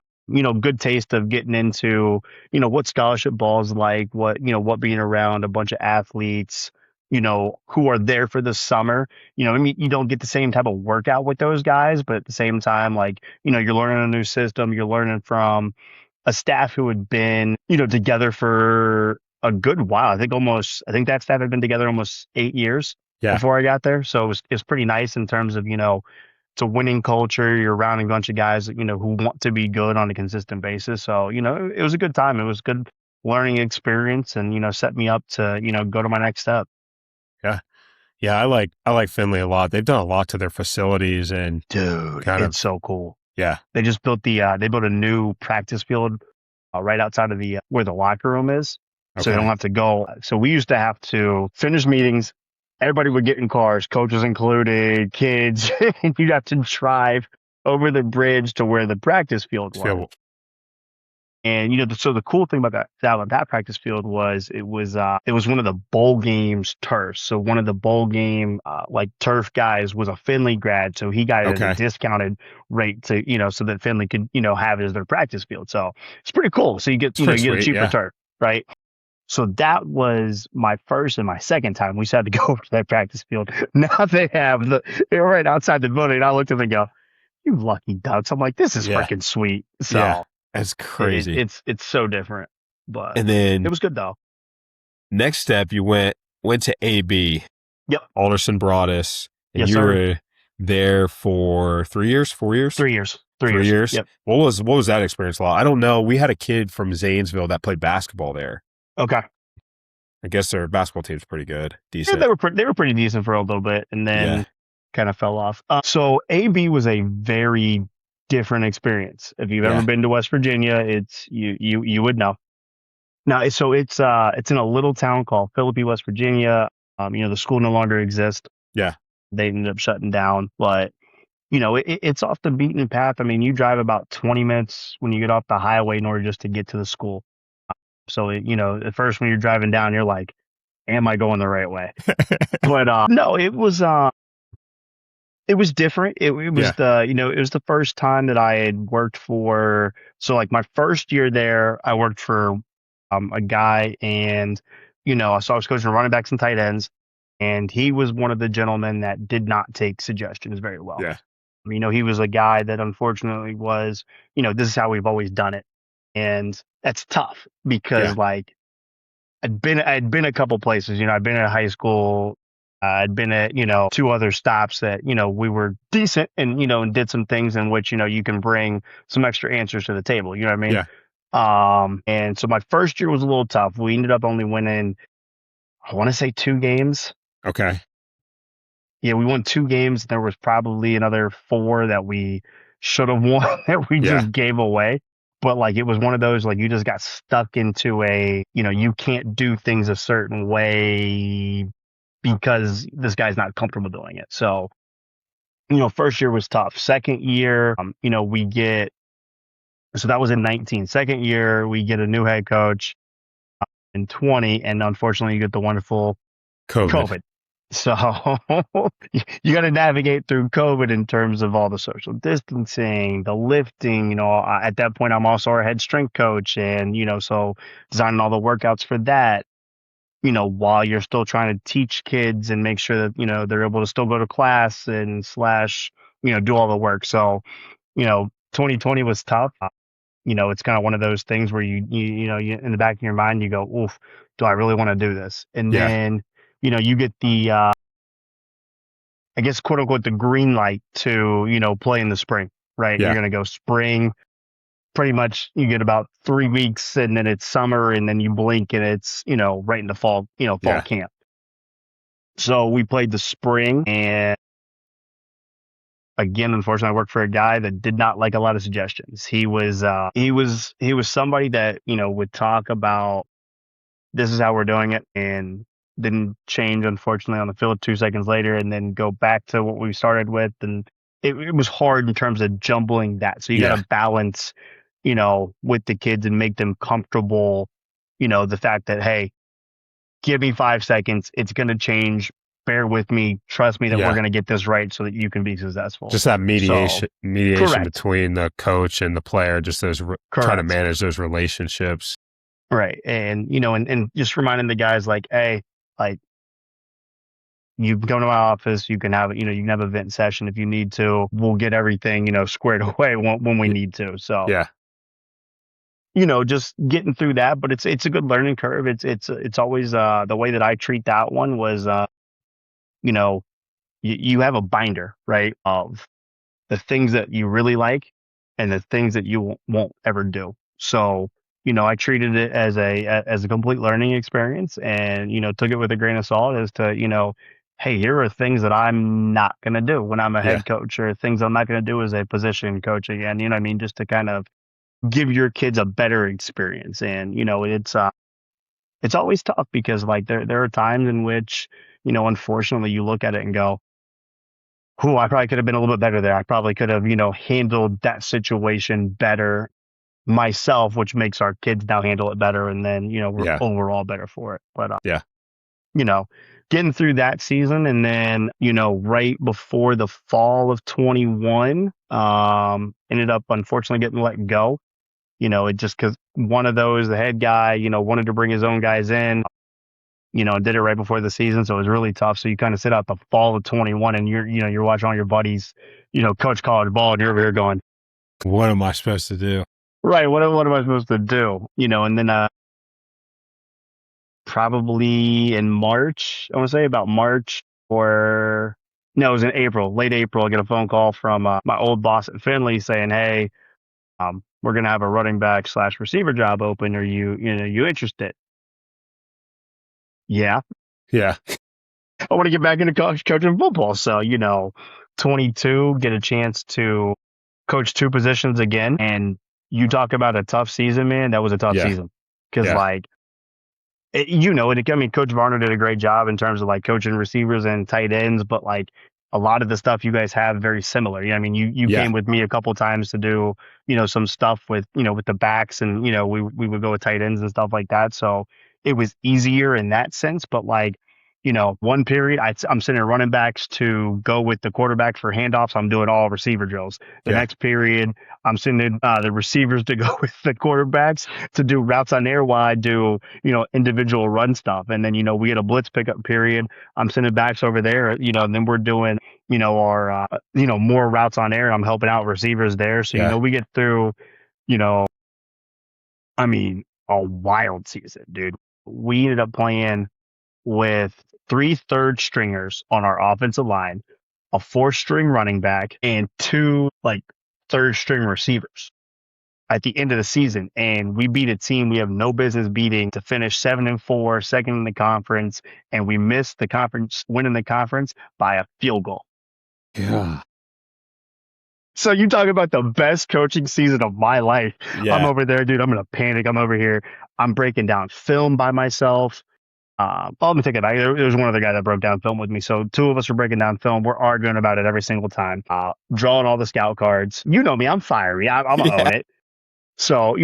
good taste of getting into, what scholarship ball is like, what being around a bunch of athletes, who are there for the summer. I mean, you don't get the same type of workout with those guys, but at the same time, like, you're learning a new system, you're learning from a staff who had been, together for a good while. I think that staff had been together almost 8 years Yeah. before I got there. So it was pretty nice in terms of, it's a winning culture. You're around a bunch of guys, who want to be good on a consistent basis. So, it was a good time. It was a good learning experience and, set me up to, go to my next step. Yeah. Yeah. I like Finley a lot. They've done a lot to their facilities and Dude, kind of, it's so cool. yeah. They just built they built a new practice field right outside of the where the locker room is. So you don't Okay. have to go. So we used to have to finish meetings. Everybody would get in cars, coaches included, kids, and you'd have to drive over the bridge to where the practice field was. And so the cool thing about that practice field was it was one of the bowl games turfs. So one of the bowl game like turf guys was a Finley grad, so he got it at a Okay. discounted rate to so that Finley could have it as their practice field. So it's pretty cool. So you get It's pretty you get a sweet. cheaper Yeah. turf, right? So that was my first and my second time. We just had to go over to that practice field. Now they're right outside the building. And I looked at them and go, "You lucky ducks." I'm like, "This is Yeah. freaking sweet." Yeah. So That's crazy. it's so different, but And it then was good though. next step, you went to AB. Yep. Alderson Broadus, and Yes, you sir. were there for 3 years, 4 years? 3 years. 3 years. Yep. What was that experience like? I don't know. We had a kid from Zanesville that played basketball there. Okay. I guess their basketball team's pretty good, Yeah, decent. they were pretty decent for a little bit, and then kind of fell off. So AB was a very different experience. If you've ever been to West Virginia, it's you would know. Now, so it's in a little town called Philippi, West Virginia. The school no longer exists. Yeah. They ended up shutting down, but it's off the beaten path. I mean, you drive about 20 minutes when you get off the highway in order just to get to the school. So at first when you're driving down, you're like, "Am I going the right way?" But no, it was different. It was it was the first time that I had worked for. So like my first year there, I worked for a guy, and so I was coaching running backs and tight ends, and he was one of the gentlemen that did not take suggestions very well. Yeah. He was a guy that unfortunately was, this is how we've always done it. And that's tough because like I'd been a couple places, I'd been at high school. I'd been at, two other stops that, we were decent and, and did some things in which, you can bring some extra answers to the table. You know what I mean? Yeah. And so my first year was a little tough. We ended up only winning, I want to say 2 games. Okay. Yeah, we won 2 games. There was probably another 4 that we should have won that we just gave away. But like it was one of those, like you just got stuck into you can't do things a certain way because this guy's not comfortable doing it. So, first year was tough. Second year, so that was in 19. Second year, we get a new head coach in 20, and unfortunately you get the wonderful COVID. So you got to navigate through COVID in terms of all the social distancing, the lifting. At that point, I'm also our head strength coach, and so designing all the workouts for that. While you're still trying to teach kids and make sure that they're able to still go to class and do all the work. So 2020 was tough. It's kind of one of those things where you in the back of your mind you go, "Oof, do I really want to do this?" And then you get the, I guess, quote unquote, the green light to, play in the spring, right? You're going to go spring. Pretty much you get about 3 weeks and then it's summer and then you blink and it's, right into fall, fall camp. So we played the spring, and again, unfortunately, I worked for a guy that did not like a lot of suggestions. He was somebody that, would talk about, this is how we're doing it, and didn't change, unfortunately, on the field 2 seconds later, and then go back to what we started with. And it was hard in terms of jumbling that. So you got to balance, with the kids and make them comfortable, the fact that, hey, give me 5 seconds. It's going to change bear with me, trust me that we're Yeah. going to get this right so that you can be successful. Just that mediation Correct. between the coach and the player, just those trying to Correct. manage those relationships. Right. And, and just reminding the guys like, hey, like, you can come to my office, you can have, you can have a vent session if you need to. We'll get everything, squared away when we need to. So, Yeah. just getting through that, but it's a good learning curve. It's always, the way that I treat that one was, you know, you have a binder, right, of the things that you really like and the things that you won't ever do. So, I treated it as a complete learning experience, and, took it with a grain of salt as to, hey, here are things that I'm not going to do when I'm a Yeah. head coach, or things I'm not going to do as a position coach again. You know what I mean? Just to kind of give your kids a better experience. And, it's always tough because like there are times in which, unfortunately you look at it and go, who I probably could have been a little bit better there. I probably could have, handled that situation better myself, which makes our kids now handle it better. And then, we're Yeah. overall better for it. But, Yeah. you know, getting through that season and then, right before the fall of 21, ended up unfortunately getting let go. It just because one of those, the head guy, wanted to bring his own guys in, and did it right before the season. So it was really tough. So you kind of sit out the fall of 21 and you're watching all your buddies, coach college ball, and you're over here going, What am I supposed to do? right. What am I supposed to do? And then, probably in March, I want to say about March, or no, it was in April, late April. I get a phone call from my old boss at Finley saying, hey, we're going to have a running back / receiver job open. Are you interested? Yeah. Yeah. I want to get back into coaching football. So, 22, get a chance to coach two positions again. And you talk about a tough season, man. That was a tough Yeah. season. Because, Yeah. Coach Varner did a great job in terms of like coaching receivers and tight ends, but like a lot of the stuff you guys have very similar. You Yeah. came with me a couple times to do, some stuff with, with the backs, and, we would go with tight ends and stuff like that. So it was easier in that sense. But like, one period I'm sending running backs to go with the quarterback for handoffs. I'm doing all receiver drills. The Yeah. next period, I'm sending the receivers to go with the quarterbacks to do routes on air while I do, individual run stuff. And then, we get a blitz pickup period. I'm sending backs over there, and then we're doing, our, more routes on air. I'm helping out receivers there. So, Yeah. we get through, you know, a wild season, dude. We ended up playing with 3 third stringers on our offensive line, a 4-string running back, and 2 like third string receivers at the end of the season. And we beat a team we have no business beating to finish 7-4, second in the conference. And we missed the conference, winning the conference by a field goal. Yeah. So you talk about the best coaching season of my life. Yeah. I'm over there, dude. I'm going to panic. I'm over here. I'm breaking down film by myself. Let me take it back. There was one other guy that broke down film with me. So 2 of us were breaking down film. We're arguing about it every single time. Drawing all the scout cards. You know me. I'm fiery. I'm going to own it. So,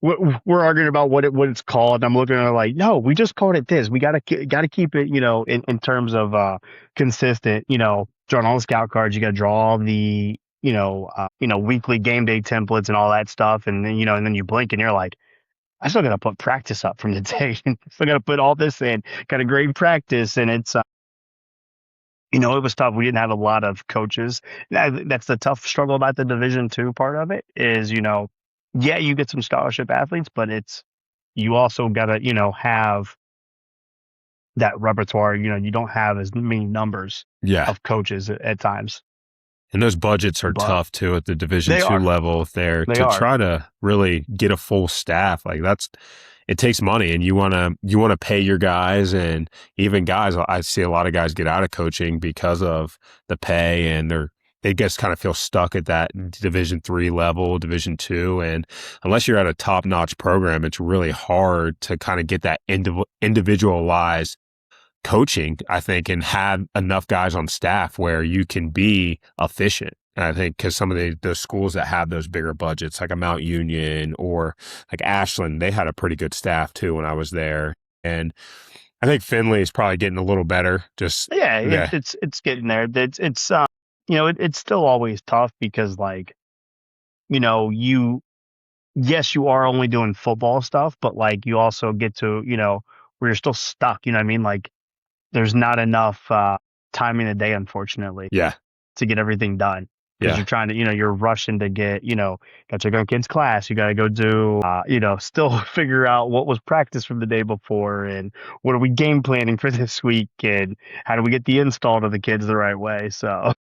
we're arguing about what it's called. I'm looking at it like, no, we just called it this. We got to keep it, in terms of consistent, drawing all the scout cards. You got to draw all the, weekly game day templates and all that stuff. And then, and then you blink and you're like, I still got to put practice up from the day. Still got to put all this in, got to grade practice. And it's, it was tough. We didn't have a lot of coaches. That's the tough struggle about the Division II part of it is, yeah, you get some scholarship athletes, but you also got to, have that repertoire. You don't have as many numbers of coaches at times. And those budgets are tough too at the Division II level there to try to really get a full staff. Like it takes money, and you want to pay your guys, and even guys, I see a lot of guys get out of coaching because of the pay, and they just kind of feel stuck at that Division III level, Division II. And unless you're at a top-notch program, it's really hard to kind of get that individualized coaching, I think, and have enough guys on staff where you can be efficient. And I think because some of the schools that have those bigger budgets, like a Mount Union or like Ashland, they had a pretty good staff too when I was there. And I think Finley is probably getting a little better. Just Yeah, yeah, it's getting there. It's still always tough because like, you yes, you are only doing football stuff, but like you also get to, where you're still stuck, you know what I mean? Like there's not enough time in the day, unfortunately, yeah, to get everything done. Because yeah. you're trying to, you're rushing to get, got to go to kids' class. You got to go do, still figure out what was practice from the day before and what are we game planning for this week and how do we get the install to the kids the right way. So,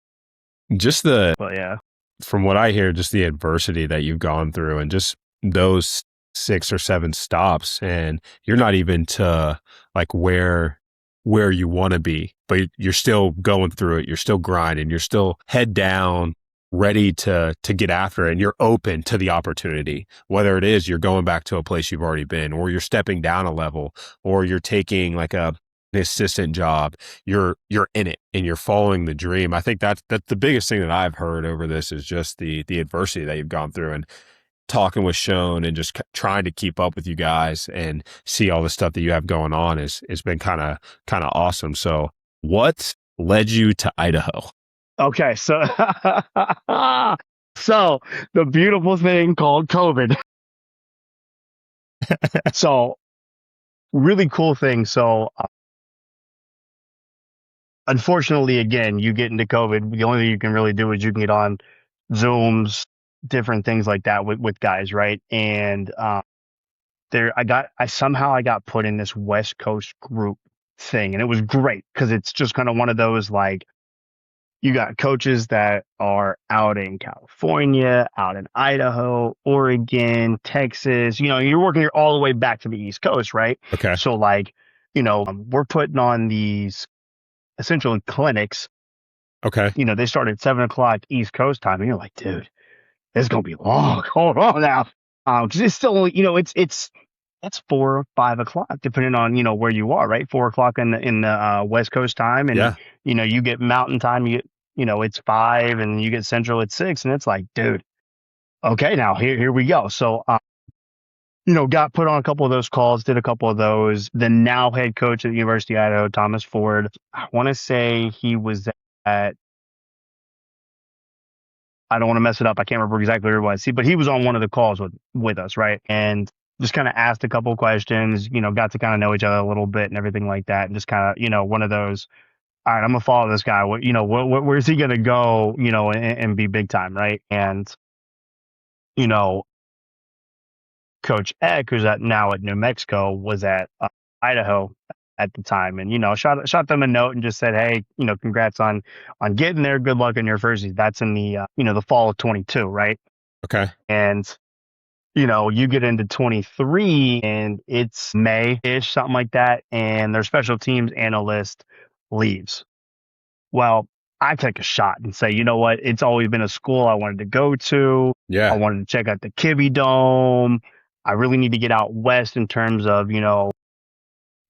Just the but yeah. from what I hear, just the adversity that you've gone through, and just those 6 or 7 stops, and you're not even to like where you want to be, but you're still going through it. You're still grinding. You're still head down, ready to get after it. And you're open to the opportunity, whether it is you're going back to a place you've already been, or you're stepping down a level, or you're taking like an assistant job. You're in it and you're following the dream. I think that's the biggest thing that I've heard over this is just the adversity that you've gone through, and talking with Sean and just trying to keep up with you guys and see all the stuff that you have going on is been kind of awesome. So what led you to Idaho? Okay. So, so the beautiful thing called COVID. So, really cool thing. So, unfortunately, again, you get into COVID. The only thing you can really do is you can get on Zooms, different things like that with guys, right? And I got put in this West Coast group thing, and it was great because it's just kind of one of those like you got coaches that are out in California, out in Idaho, Oregon, Texas. You're working all the way back to the East Coast, right? Okay. So like, we're putting on these essentially clinics. Okay. They start at 7 o'clock East Coast time, and you're like, dude, it's gonna be long. Hold on now, because it's still, it's 4 or 5 o'clock, depending on where you are, right? 4 o'clock in the West Coast time, and Yeah. you get Mountain time. It's 5, and you get Central at 6, and it's like, dude, okay, now here we go. So, got put on a couple of those calls, did a couple of those. The now head coach at the University of Idaho, Thomas Ford, I want to say he was at I don't want to mess it up. I can't remember exactly where it was. See, but he was on one of the calls with us, right? And just kind of asked a couple of questions, got to kind of know each other a little bit and everything like that. And just kind of, one of those, all right, I'm gonna follow this guy. Where's he gonna go, and be big time, right? And, you know, Coach Eck, who's now at New Mexico, was at Idaho at the time, and shot them a note and just said, hey, congrats on getting there. Good luck in your first season. That's in the fall of 22, right? Okay. And you get into 23 and it's May-ish, something like that, and their special teams analyst leaves. Well, I take a shot and say, you know what? It's always been a school I wanted to go to. I Yeah. wanted to check out the Kibby Dome. I really need to get out west in terms of,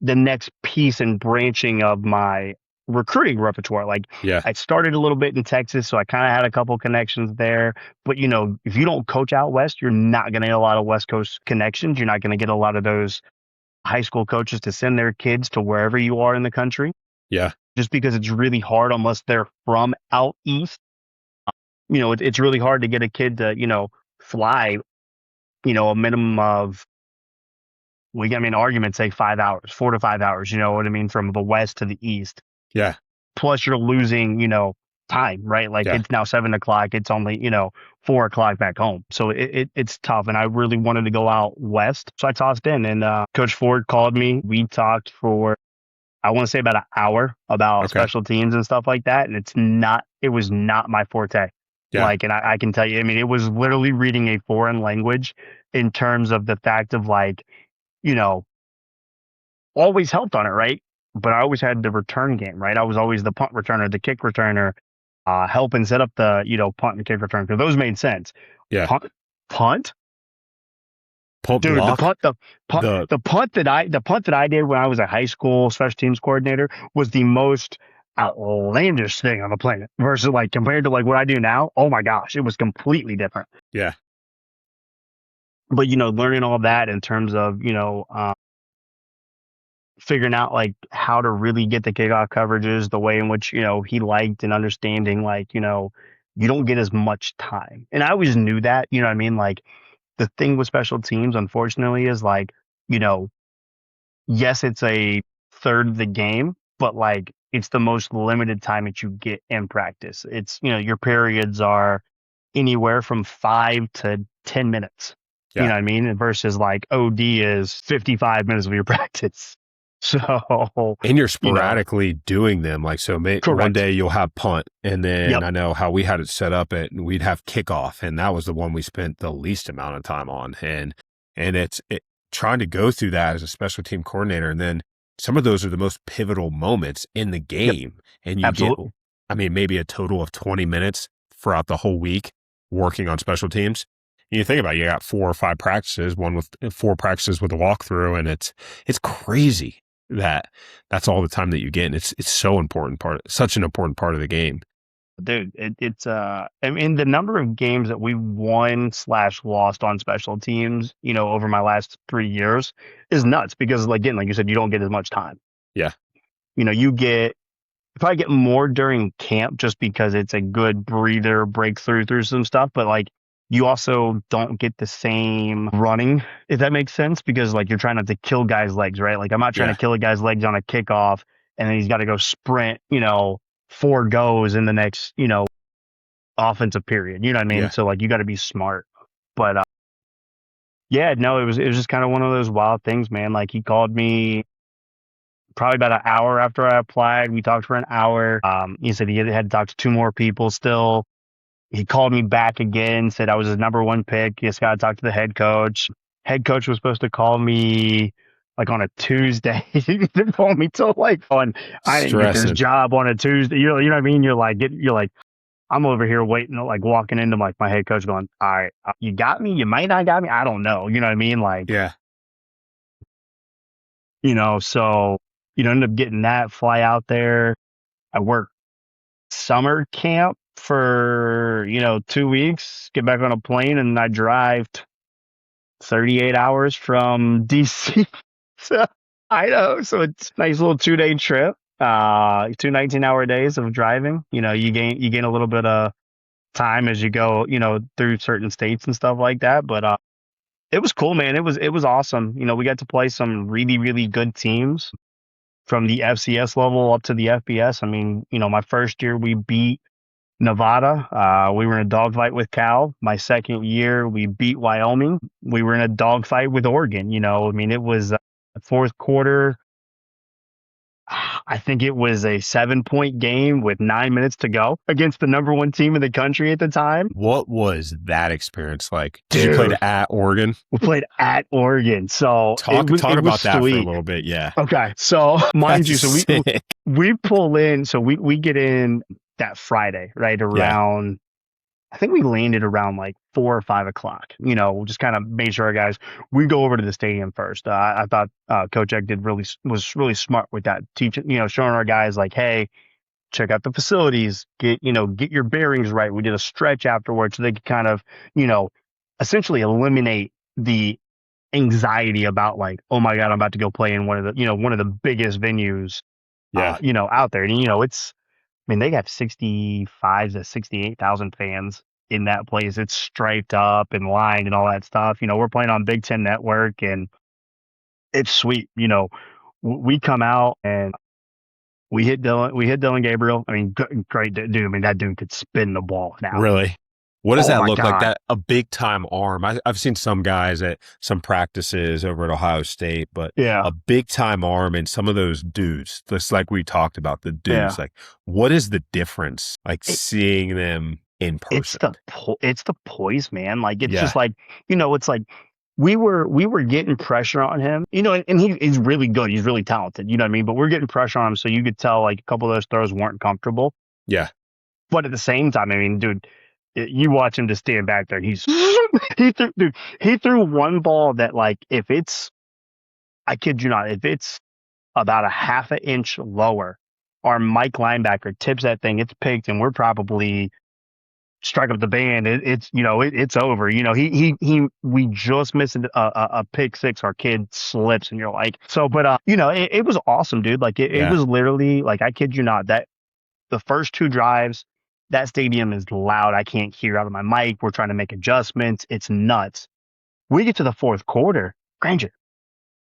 the next piece and branching of my recruiting repertoire. Like Yeah. I started a little bit in Texas, so I kind of had a couple connections there. But if you don't coach out west, you're not going to get a lot of West Coast connections. You're not going to get a lot of those high school coaches to send their kids to wherever you are in the country, Yeah. just because it's really hard unless they're from out east. It's really hard to get a kid to fly a minimum of argument say 5 hours, 4 to 5 hours, you know what I mean, from the west to the east. Yeah. Plus you're losing, time, right? Like Yeah. it's now 7 o'clock. It's only, 4 o'clock back home. So it's tough. And I really wanted to go out west. So I tossed in and Coach Ford called me. We talked for, I want to say about an hour about Okay. special teams and stuff like that. And it was not my forte. Yeah. Like, and I can tell you, I mean, it was literally reading a foreign language in terms of the fact of like, you know, always helped on it, right? But I always had the return game, right? I was always the punt returner, the kick returner, helping set up the, punt and kick return because those made sense. Yeah. Punt, Punt dude, block. The the punt that I did when I was a high school special teams coordinator was the most outlandish thing on the planet versus like compared to like what I do now. Oh my gosh, it was completely different. yeah. But learning all that in terms of figuring out like how to really get the kickoff coverages the way in which, he liked, and understanding like, you don't get as much time. And I always knew that, you know what I mean? Like the thing with special teams, unfortunately, is like, you know, yes, it's a third of the game, but like it's the most limited time that you get in practice. It's, your periods are anywhere from 5 to 10 minutes. You Yeah. know what I mean? And versus like OD is 55 minutes of your practice. So, And you're you know, sporadically doing them. Like, so one correct. day you'll have punt, and then Yep. I know how we had it set up we'd have kickoff, and that was the one we spent the least amount of time on. And trying to go through that as a special team coordinator. And then some of those are the most pivotal moments in the Yep. game. And you get, Absolutely. I mean, maybe a total of 20 minutes throughout the whole week working on special teams. You think about it, you got 4 or 5 practices, one with 4 practices with a walkthrough, and it's crazy that's all the time that you get. And it's such an important part of the game. Dude, I mean, the number of games that we won/lost on special teams, over my last 3 years is nuts because, like, again, like you said, you don't get as much time. Yeah. You probably get more during camp just because it's a good breather, breakthrough through some stuff. But like, you also don't get the same running, if that makes sense, because like you're trying not to kill guys' legs, right? Like I'm not trying Yeah. to kill a guy's legs on a kickoff and then he's got to go sprint, 4 goes in the next, offensive period. You know what I mean? Yeah. So like you got to be smart. But yeah, no, it was just kind of one of those wild things, man. Like he called me probably about an hour after I applied. We talked for an hour. He said he had to talk to 2 more people still. He called me back again, said I was his number 1 pick. He just got to talk to the head coach. Head coach was supposed to call me like on a Tuesday. He didn't call me till like I didn't get this Stressing. job on a Tuesday. You know what I mean? You're like, I'm over here waiting, like walking into like my head coach going, all right, you got me. You might not got me. I don't know. You know what I mean? Like, Yeah. so, ended up getting that, fly out there. I worked summer camp for, 2 weeks, get back on a plane, and I drive 38 hours from DC to Idaho. So it's a nice little 2-day trip. 2 19-hour days of driving. You gain a little bit of time as you go, through certain states and stuff like that. But it was cool, man. It was awesome. We got to play some really, really good teams from the FCS level up to the FBS. I mean, my first year we beat Nevada. We were in a dogfight with Cal. My second year we beat Wyoming. We were in a dogfight with Oregon. I mean, it was fourth quarter. I think it was a 7-point game with 9 minutes to go against the number 1 team in the country at the time. What was that experience like? Did you play Dude, at Oregon? we played at Oregon. So Talk it about was that for a sweet. little bit. Yeah. Okay. So mind That's you, so sick. we pull in, so we get in that Friday, right Yeah. around, I think we landed around like 4 or 5 o'clock. We'll just kind of made sure our guys, we go over to the stadium first. I thought Coach Eck was really smart with that, teaching, showing our guys like, hey, check out the facilities, get your bearings right. We did a stretch afterwards so they could kind of, essentially eliminate the anxiety about like, oh my God, I'm about to go play in one of the biggest venues, Yeah. out there. And, I mean, they got 65 to 68,000 fans in that place. It's striped up and lined and all that stuff. We're playing on Big Ten Network and it's sweet. We come out and we hit Dylan Gabriel. I mean, great dude. I mean, that dude could spin the ball now. Really? What does Oh that my look like? God. That a big time arm. I've seen some guys at some practices over at Ohio State, but Yeah. a big time arm and some of those dudes, just like we talked about the dudes, Yeah. like what is the difference? Like seeing them in It's person. it's the poise, man. Like it's Yeah. just like, it's like we were getting pressure on him, and he's really good. He's really talented, you know what I mean? But we're getting pressure on him, so you could tell like a couple of those throws weren't comfortable. Yeah. But at the same time, I mean, dude, you watch him just stand back there. And he threw one ball that like I kid you not, if it's about a half an inch lower, our Mike linebacker tips that thing, it's picked, and we're probably strike up the band. It's over. We just missed a pick six. Our kid slips, and you're like, so. But it was awesome, dude. Like it Yeah. was literally like, I kid you not, that the first two drives, that stadium is loud. I can't hear out of my mic. We're trying to make adjustments. It's nuts. We get to the fourth quarter, Granger,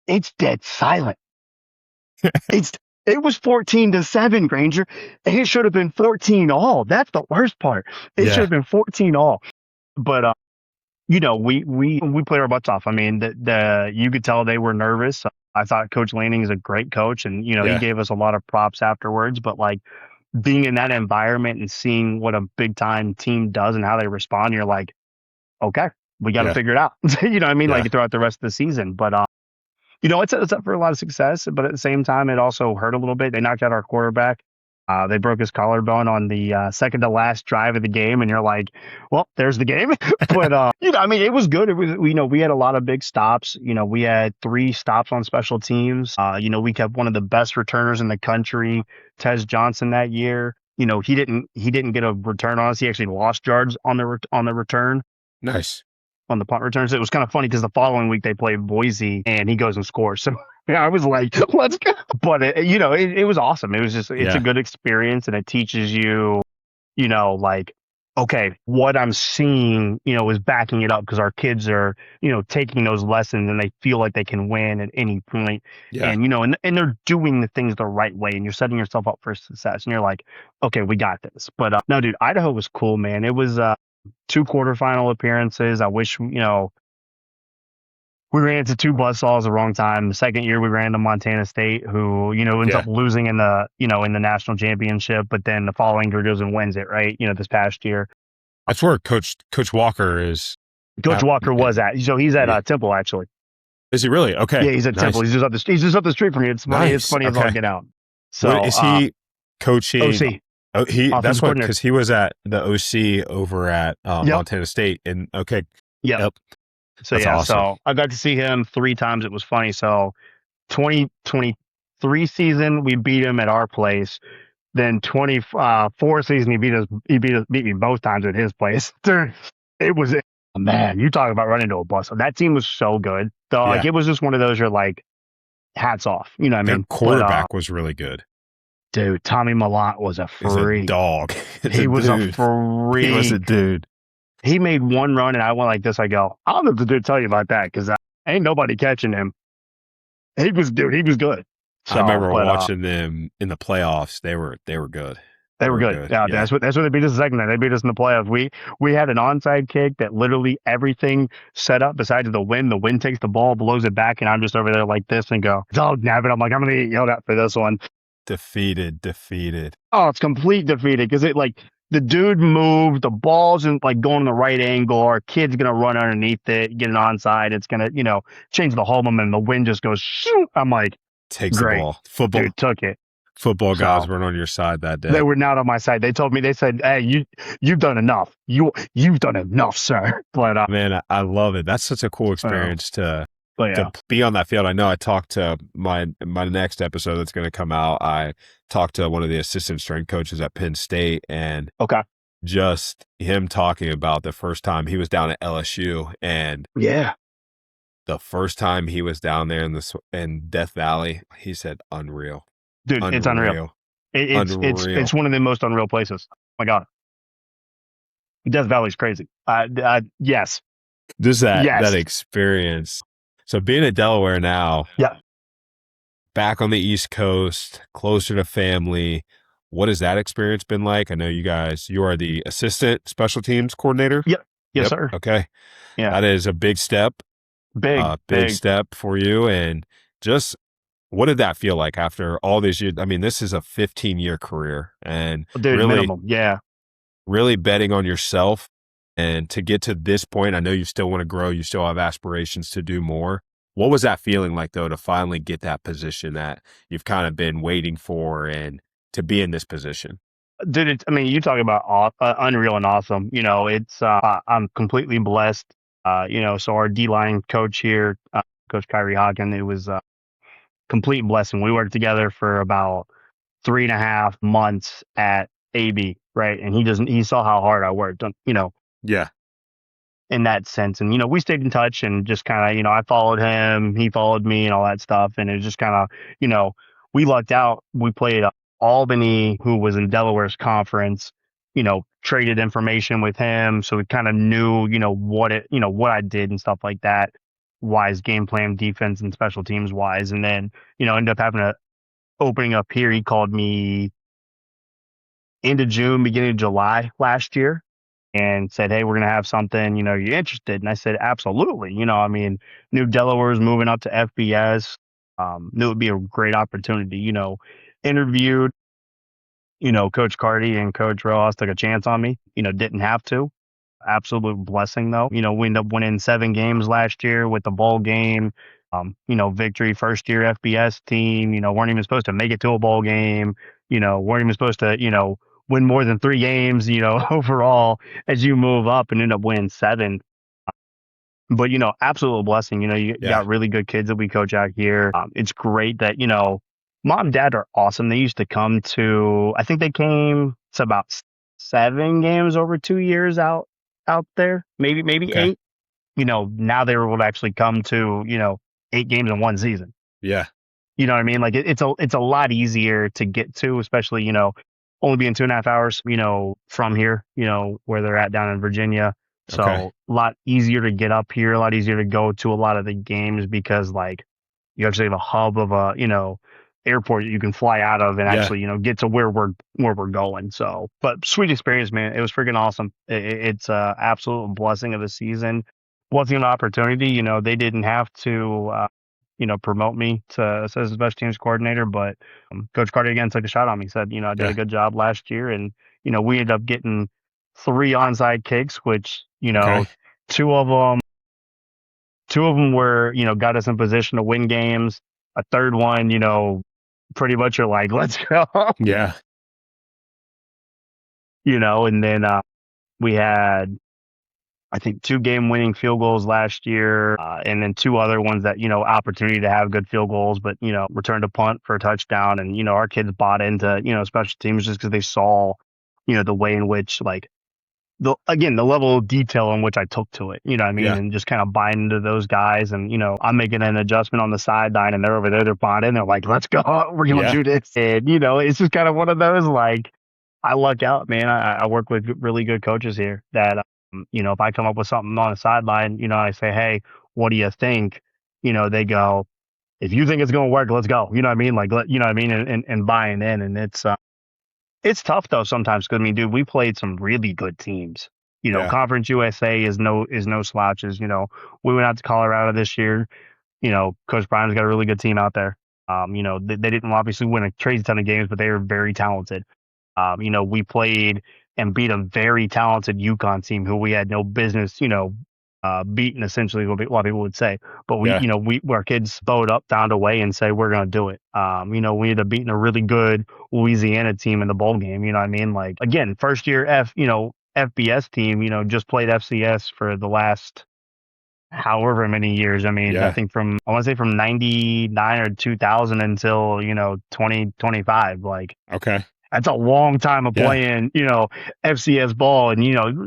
it's dead silent. It was 14-7, Granger, and it should have been 14 all. That's the worst part. It should Yeah. have been 14 all. But we played our butts off. I mean, you could tell they were nervous. I thought Coach Lanning is a great coach, and he Yeah. gave us a lot of props afterwards. But like, being in that environment and seeing what a big time team does and how they respond, you're like, okay, we got to Yeah. figure it out. You know what I mean? Yeah. Like throughout the rest of the season. But it's up for a lot of success, but at the same time, it also hurt a little bit. They knocked out our quarterback. They broke his collarbone on the second to last drive of the game, and you're like, well, there's the game. But I mean, it was good. It was, we had a lot of big stops. We had 3 stops on special teams. We kept one of the best returners in the country, Tez Johnson, that year. He didn't get a return on us. He actually lost yards on the return. Nice. On the punt returns. It was kind of funny because the following week they played Boise and he goes and scores. So yeah, I was like, let's go. But it was awesome. It was just, it's a good experience, and it teaches you, like, okay, what I'm seeing, is backing it up, because our kids are, taking those lessons and they feel like they can win at any point. Yeah. And, and they're doing the things the right way, and you're setting yourself up for success, and you're like, okay, we got this. But no, dude, Idaho was cool, man. It was 2 quarterfinal appearances. I wish, we ran into 2 buzzsaws the wrong time. The second year we ran to Montana State, who, ends up losing in the, in the national championship, but then the following year goes and wins it, right? This past year. That's where Coach Walker is. Coach Walker was at. So he's at Temple, actually. Is he really? Okay. Yeah, he's at Temple. He's just up the street from me. It's funny. It's funny as all get out. So is he coaching? OC. Oh, that's what, because he was at the OC over at Montana State. And Yep. So that's awesome. So I got to see him 3 times. It was funny. So 2023 season, we beat him at our place. Then 24 season, he beat me both times at his place. It was, man, you talk about running into a bus. That team was so good. So like, it was just one of those, you're like, hats off. You know what I mean? Their quarterback was really good. Dude, Tommy Malott was a freak. He's a dog. He was a freak. He was a dude. He made one run, and I went like this. I go, I don't know what to tell you about that, because ain't nobody catching him. He was good. So, I remember watching them in the playoffs. They were good. They were good. Yeah, that's what they beat us the second time. They beat us in the playoffs. We had an onside kick that literally everything set up besides the wind. The wind takes the ball, blows it back, and I'm just over there like this and go, dog nabbit. I'm like, I'm gonna get yelled at for this one. Defeated. Oh, it's complete defeated, because it, like, the dude moved, the ball's in, like, going in the right angle. Our kid's gonna run underneath it, get an onside. It's gonna, change the whole momentum. The wind just goes shoot. I'm like, takes great. The ball. Football. Dude took it. Football guys weren't on your side that day. They were not on my side. They told me, they said, hey, you've done enough. You've done enough, sir. But man, I love it. That's such a cool experience to be on that field. I know I talked to my next episode that's going to come out. I talked to one of the assistant strength coaches at Penn State, and just him talking about the first time he was down at LSU, and the first time he was down there in Death Valley, he said, unreal. Dude, it's unreal. It's one of the most unreal places. Oh my God. Death Valley's crazy. Yes. Just that experience. So being at Delaware now, back on the East Coast, closer to family, what has that experience been like? I know you are the assistant special teams coordinator. Yes, sir. Okay. Yeah. That is a big step. Big step for you. And just, what did that feel like after all these years? I mean, this is a 15-year career, and minimum. Really betting on yourself. And to get to this point, I know you still want to grow. You still have aspirations to do more. What was that feeling like, though, to finally get that position that you've kind of been waiting for, and to be in this position? Dude, you talk about unreal and awesome. It's I'm completely blessed. So our D-line coach here, Coach Kyrie Hawken, it was a complete blessing. We worked together for about 3.5 months at AB, right? And he saw how hard I worked on, Yeah. in that sense. And, we stayed in touch and just kind of, I followed him, he followed me and all that stuff. And it was just kind of, we lucked out. We played Albany, who was in Delaware's conference, traded information with him. So we kind of knew, what I did and stuff like that, wise game plan, defense and special teams wise. And then, ended up having a opening up here. He called me end of June, beginning of July last year and said, "Hey, we're going to have something, you interested?" And I said, "Absolutely." Knew Delaware was moving up to FBS. Knew it would be a great opportunity, interviewed, Coach Carty and Coach Rojas took a chance on me, didn't have to. Absolute blessing though. We ended up winning 7 games last year with the bowl game. Victory, first year FBS team, weren't even supposed to make it to a bowl game, weren't even supposed to, win more than 3 games, overall as you move up and end up winning 7. But, absolute blessing. You Yeah. got really good kids that we coach out here. It's great that, mom and dad are awesome. They used to come to, I think they came to about 7 games over 2 years out there, maybe Okay. 8. Now they were able to actually come to, 8 games in one season. Yeah. You know what I mean? Like it's a lot easier to get to, especially, only being 2.5 hours, from here, where they're at down in Virginia. So Okay. a lot easier to get up here, a lot easier to go to a lot of the games because like you actually have a hub of a, airport that you can fly out of and Yeah. actually, get to where we're going. So, but sweet experience, man. It was freaking awesome. It's a absolute blessing of the season. Blessing of an opportunity. They didn't have to, promote me to as a special teams coordinator, but Coach Carter again took a shot on me. Said, I did Yeah. a good job last year, and we ended up getting 3 onside kicks, which Okay. two of them were got us in position to win games. A third one, pretty much you're like, let's go, Yeah. and then we had I think 2 game-winning field goals last year, and then 2 other ones that, opportunity to have good field goals, but, returned a punt for a touchdown. And, our kids bought into, special teams just because they saw, the way in which, like, the level of detail in which I took to it, you know what I mean? Yeah. And just kind of buying into those guys. And, I'm making an adjustment on the sideline and they're over there, they're bought in. They're like, let's go. We're going to Yeah. do this. And, it's just kind of one of those, like, I luck out, man. I work with really good coaches here that, if I come up with something on the sideline, I say, "Hey, what do you think?" They go, "If you think it's going to work, let's go." You know what I mean? Like, you know what I mean? And buying in. And it's tough though sometimes because, I mean, dude, we played some really good teams. Yeah. Conference USA is no slouches. We went out to Colorado this year. Coach Brian's got a really good team out there. They didn't obviously win a crazy ton of games, but they were very talented. We played and beat a very talented UConn team who we had no business, beating essentially what a lot of people would say. But Yeah. our kids bowed up, found a way and say, we're going to do it. We ended up beating a really good Louisiana team in the bowl game. You know what I mean? Like, again, first year FBS team, just played FCS for the last however many years. I mean, I Yeah. think I want to say from 99 or 2000 until, 2025, like, Okay. that's a long time of Yeah. playing, FCS ball. And,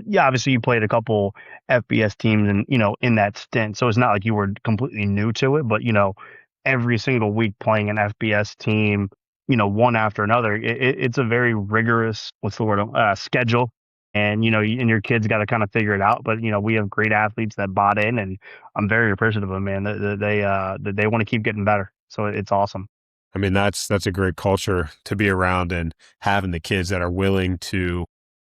yeah, obviously you played a couple FBS teams and, in that stint. So it's not like you were completely new to it, but, every single week playing an FBS team, one after another, it's a very rigorous, what's the word, schedule. And, and your kids got to kind of figure it out. But, we have great athletes that bought in and I'm very appreciative of them, man. They want to keep getting better. So it's awesome. I mean, that's a great culture to be around and having the kids that are willing to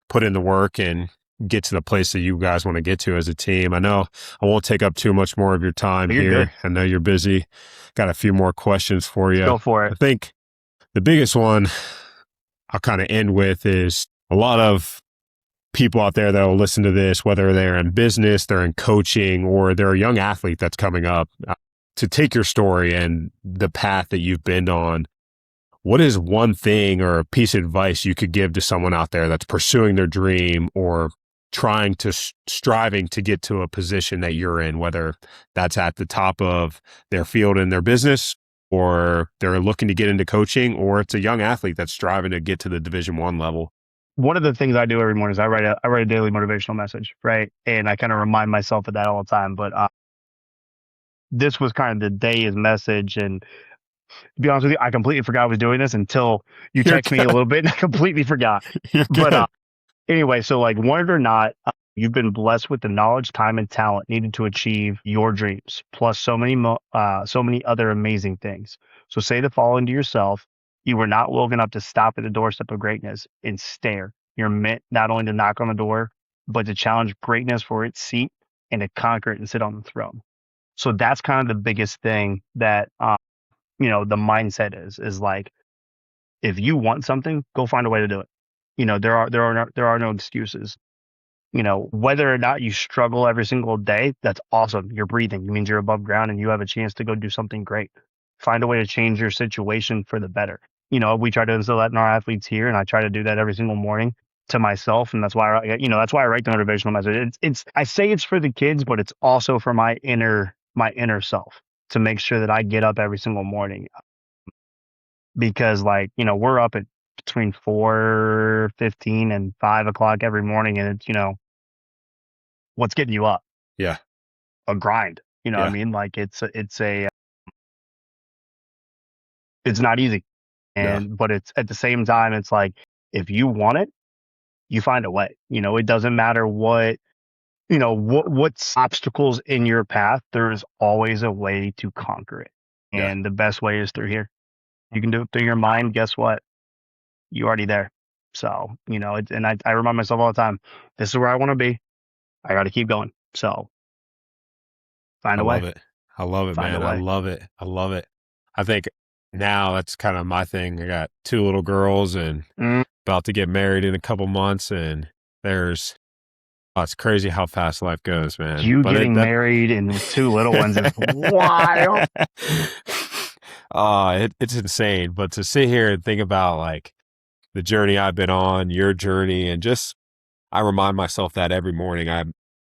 put in the work and get to the place that you guys want to get to as a team. I know I won't take up too much more of your time You're here. good. I know you're busy. Got a few more questions for you. Go for I it. think the biggest one I'll kind of end with is a lot of people out there that will listen to this, whether they're in business, they're in coaching, or they're a young athlete that's coming up, to take your story and the path that you've been on. What is one thing or a piece of advice you could give to someone out there that's pursuing their dream or striving to get to a position that you're in, whether that's at the top of their field in their business, or they're looking to get into coaching, or it's a young athlete that's striving to get to the Division I level? one of the things I do every morning is I write a daily motivational message, right? And I kind of remind myself of that all the time. But this was kind of the day's message. And to be honest with you, I completely forgot I was doing this until you You're text me a good. little bit, and I completely forgot. You're But good. anyway, so like, want it or not, you've been blessed with the knowledge, time, and talent needed to achieve your dreams, plus so many other amazing things. So say the following to yourself: You were not woken up to stop at the doorstep of greatness and stare. You're meant not only to knock on the door, but to challenge greatness for its seat and to conquer it and sit on the throne. So that's kind of the biggest thing that the mindset is like, if you want something, go find a way to do it. There are no excuses. Whether or not you struggle every single day, that's awesome. You're breathing. It means you're above ground and you have a chance to go do something great. Find a way to change your situation for the better. We try to instill that in our athletes here, and I try to do that every single morning to myself, and that's why I write the motivational message. I say it's for the kids, but it's also for my inner self, to make sure that I get up every single morning, because we're up at between 4:15 and 5 o'clock every morning, and it's what's getting you up? Yeah. A grind. You know what I Yeah. mean? Like, it's not easy. No. But it's, at the same time, it's like, if you want it, you find a way. It doesn't matter what's obstacles in your path. There's always a way to conquer it. Yeah. And the best way is through here. You can do it through your mind. Guess what? You're already there. So, and I remind myself all the time, this is where I want to be. I got to keep going. So find I a love way, it. I love it, find a man. I way. love it. I love it. I think now that's kind of my thing. I got 2 little girls and Mm. about to get married in a couple months, and it's crazy how fast life goes, man. You But getting married and with 2 little ones is wild. it's insane. But to sit here and think about like the journey I've been on, your journey, and just I remind myself that every morning. I'm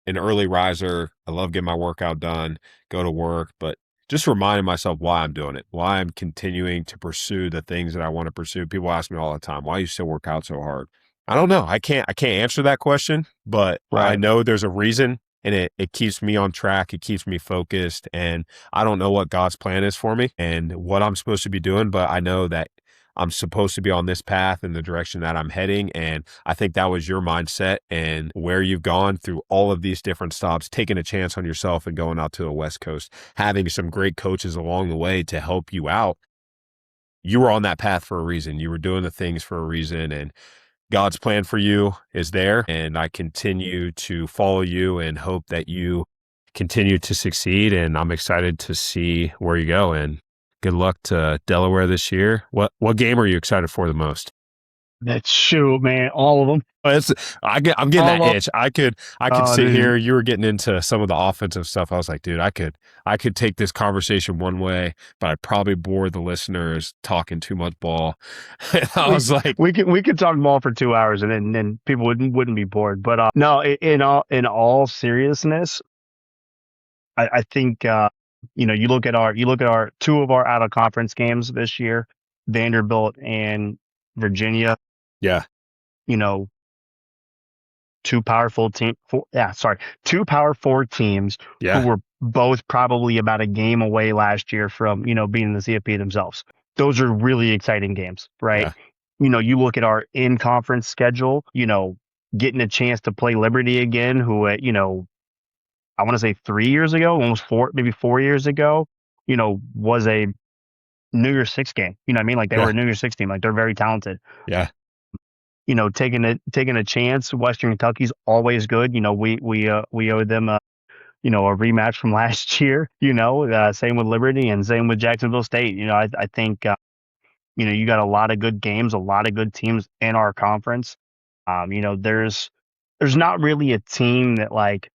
an early riser. I love getting my workout done, go to work, but just reminding myself why I'm doing it, why I'm continuing to pursue the things that I want to pursue. People ask me all the time, why you still work out so hard? I don't know. I can't answer that question, but I Right. know there's a reason, and it keeps me on track. It keeps me focused, and I don't know what God's plan is for me and what I'm supposed to be doing, but I know that I'm supposed to be on this path in the direction that I'm heading. And I think that was your mindset and where you've gone through all of these different stops, taking a chance on yourself and going out to the West Coast, having some great coaches along the way to help you out. You were on that path for a reason. You were doing the things for a reason, and God's plan for you is there. And I continue to follow you and hope that you continue to succeed. And I'm excited to see where you go. And good luck to Delaware this year. What game are you excited for the most? That's shoot, man. All of them. I'm getting that All of itch. I could Oh, sit dude. here. You were getting into some of the offensive stuff. I was like, dude, I could take this conversation one way, but I'd probably bore the listeners talking too much ball. And I We was like, we could talk ball for 2 hours, and then people wouldn't be bored. But no, in all seriousness, I think you look at our 2 of our out of conference games this year, Vanderbilt and Virginia. yeah, You know, two powerful team. Sorry, 2 Power 4 teams who yeah, were both probably about a game away last year from being in the CFP themselves. Those are really exciting games, right? yeah, You look at our in conference schedule. Getting a chance to play Liberty again, who I want to say 3 years ago, almost maybe 4 years ago, was a New Year's Six game. You know what I mean? Like, they were yeah, a New Year's Six team. Like, they're very talented. yeah, Taking a chance. Western Kentucky's always good. We owe them a rematch from last year. Same with Liberty and same with Jacksonville State. I think you got a lot of good games, a lot of good teams in our conference. There's not really a team that, like,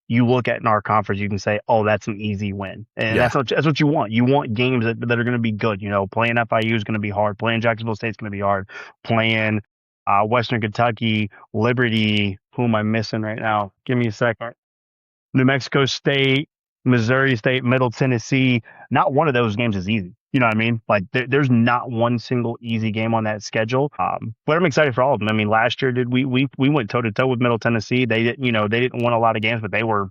you look at in our conference, you can say, "Oh, that's an easy win," and yeah, that's what you want. You want games that are going to be good. Playing FIU is going to be hard. Playing Jacksonville State is going to be hard. Playing Western Kentucky, Liberty. Who am I missing right now? Give me a second. New Mexico State, Missouri State, Middle Tennessee. Not one of those games is easy. You know what I mean? Like there's not one single easy game on that schedule. But I'm excited for all of them. I mean, last year we went toe to toe with Middle Tennessee. They didn't win a lot of games, but they were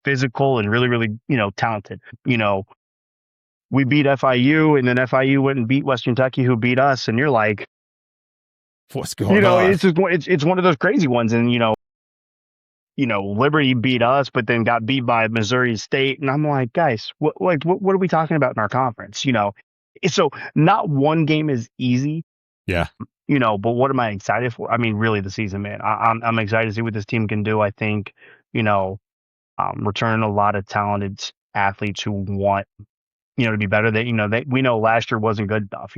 physical and really, really, talented. We beat FIU, and then FIU went and beat Western Kentucky, who beat us. And you're like, what's going on? it's one of those crazy ones. And Liberty beat us, but then got beat by Missouri State. And I'm like, guys, what are we talking about in our conference? So not one game is easy. Yeah. But what am I excited for? I mean, really the season, man. I'm excited to see what this team can do. I think, return a lot of talented athletes who want, to be better. We know last year wasn't good enough,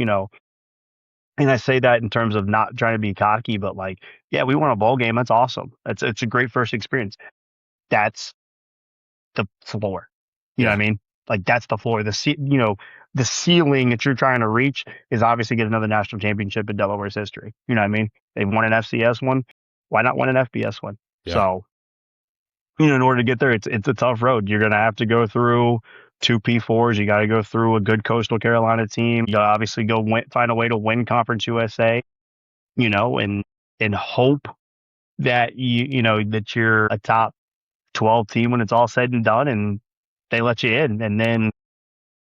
and I say that in terms of not trying to be cocky, but like, yeah, we won a bowl game. That's awesome. It's a great first experience. That's the floor. You know what I mean? Like that's the floor. The ceiling that you're trying to reach is obviously get another national championship in Delaware's history. You know what I mean? They won an FCS one. Why not win an FBS one? Yeah. So, in order to get there, it's a tough road. You're going to have to go through 2 P4s. You got to go through a good Coastal Carolina team. You obviously find a way to win Conference USA, and hope that that you're a top 12 team when it's all said and done, and they let you in, and then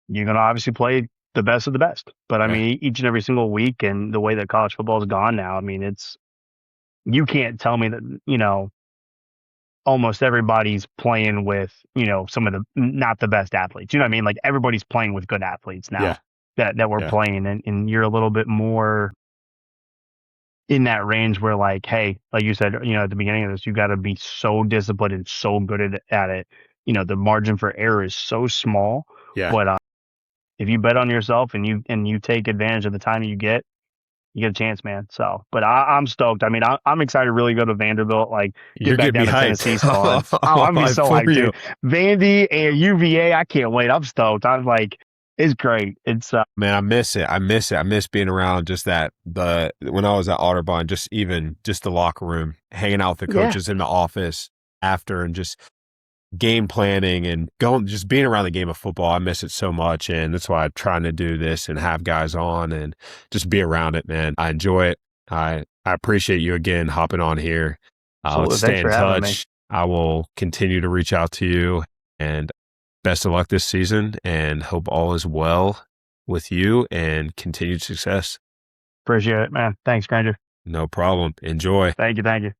you're going to obviously play the best of the best. But I mean, each and every single week, and the way that college football has gone now, I mean, you can't tell me that almost everybody's playing with, some of the not the best athletes. You know what I mean? Like everybody's playing with good athletes now that we're playing, and you're a little bit more in that range where, like, hey, like you said, at the beginning of this, you got to be so disciplined and so good at it. The margin for error is so small. Yeah. But if you bet on yourself and you take advantage of the time you get a chance, man. So, but I'm stoked. I mean, I'm excited to really go to Vanderbilt. Like, You're get back down to Tennessee's fun. I'm gonna be so hyped, dude. Vandy and UVA. I can't wait. I'm stoked. I'm like, it's great. It's man, I miss it. I miss being around just when I was at Audubon, just the locker room, hanging out with the coaches in the office after, and just game planning and just being around the game of football. I miss it so much. And that's why I'm trying to do this and have guys on and just be around it, man. I enjoy it. I appreciate you again hopping on here. Let's stay in touch. I will continue to reach out to you, and best of luck this season, and hope all is well with you and continued success. Appreciate it, man. Thanks, Granger. No problem. Enjoy. Thank you.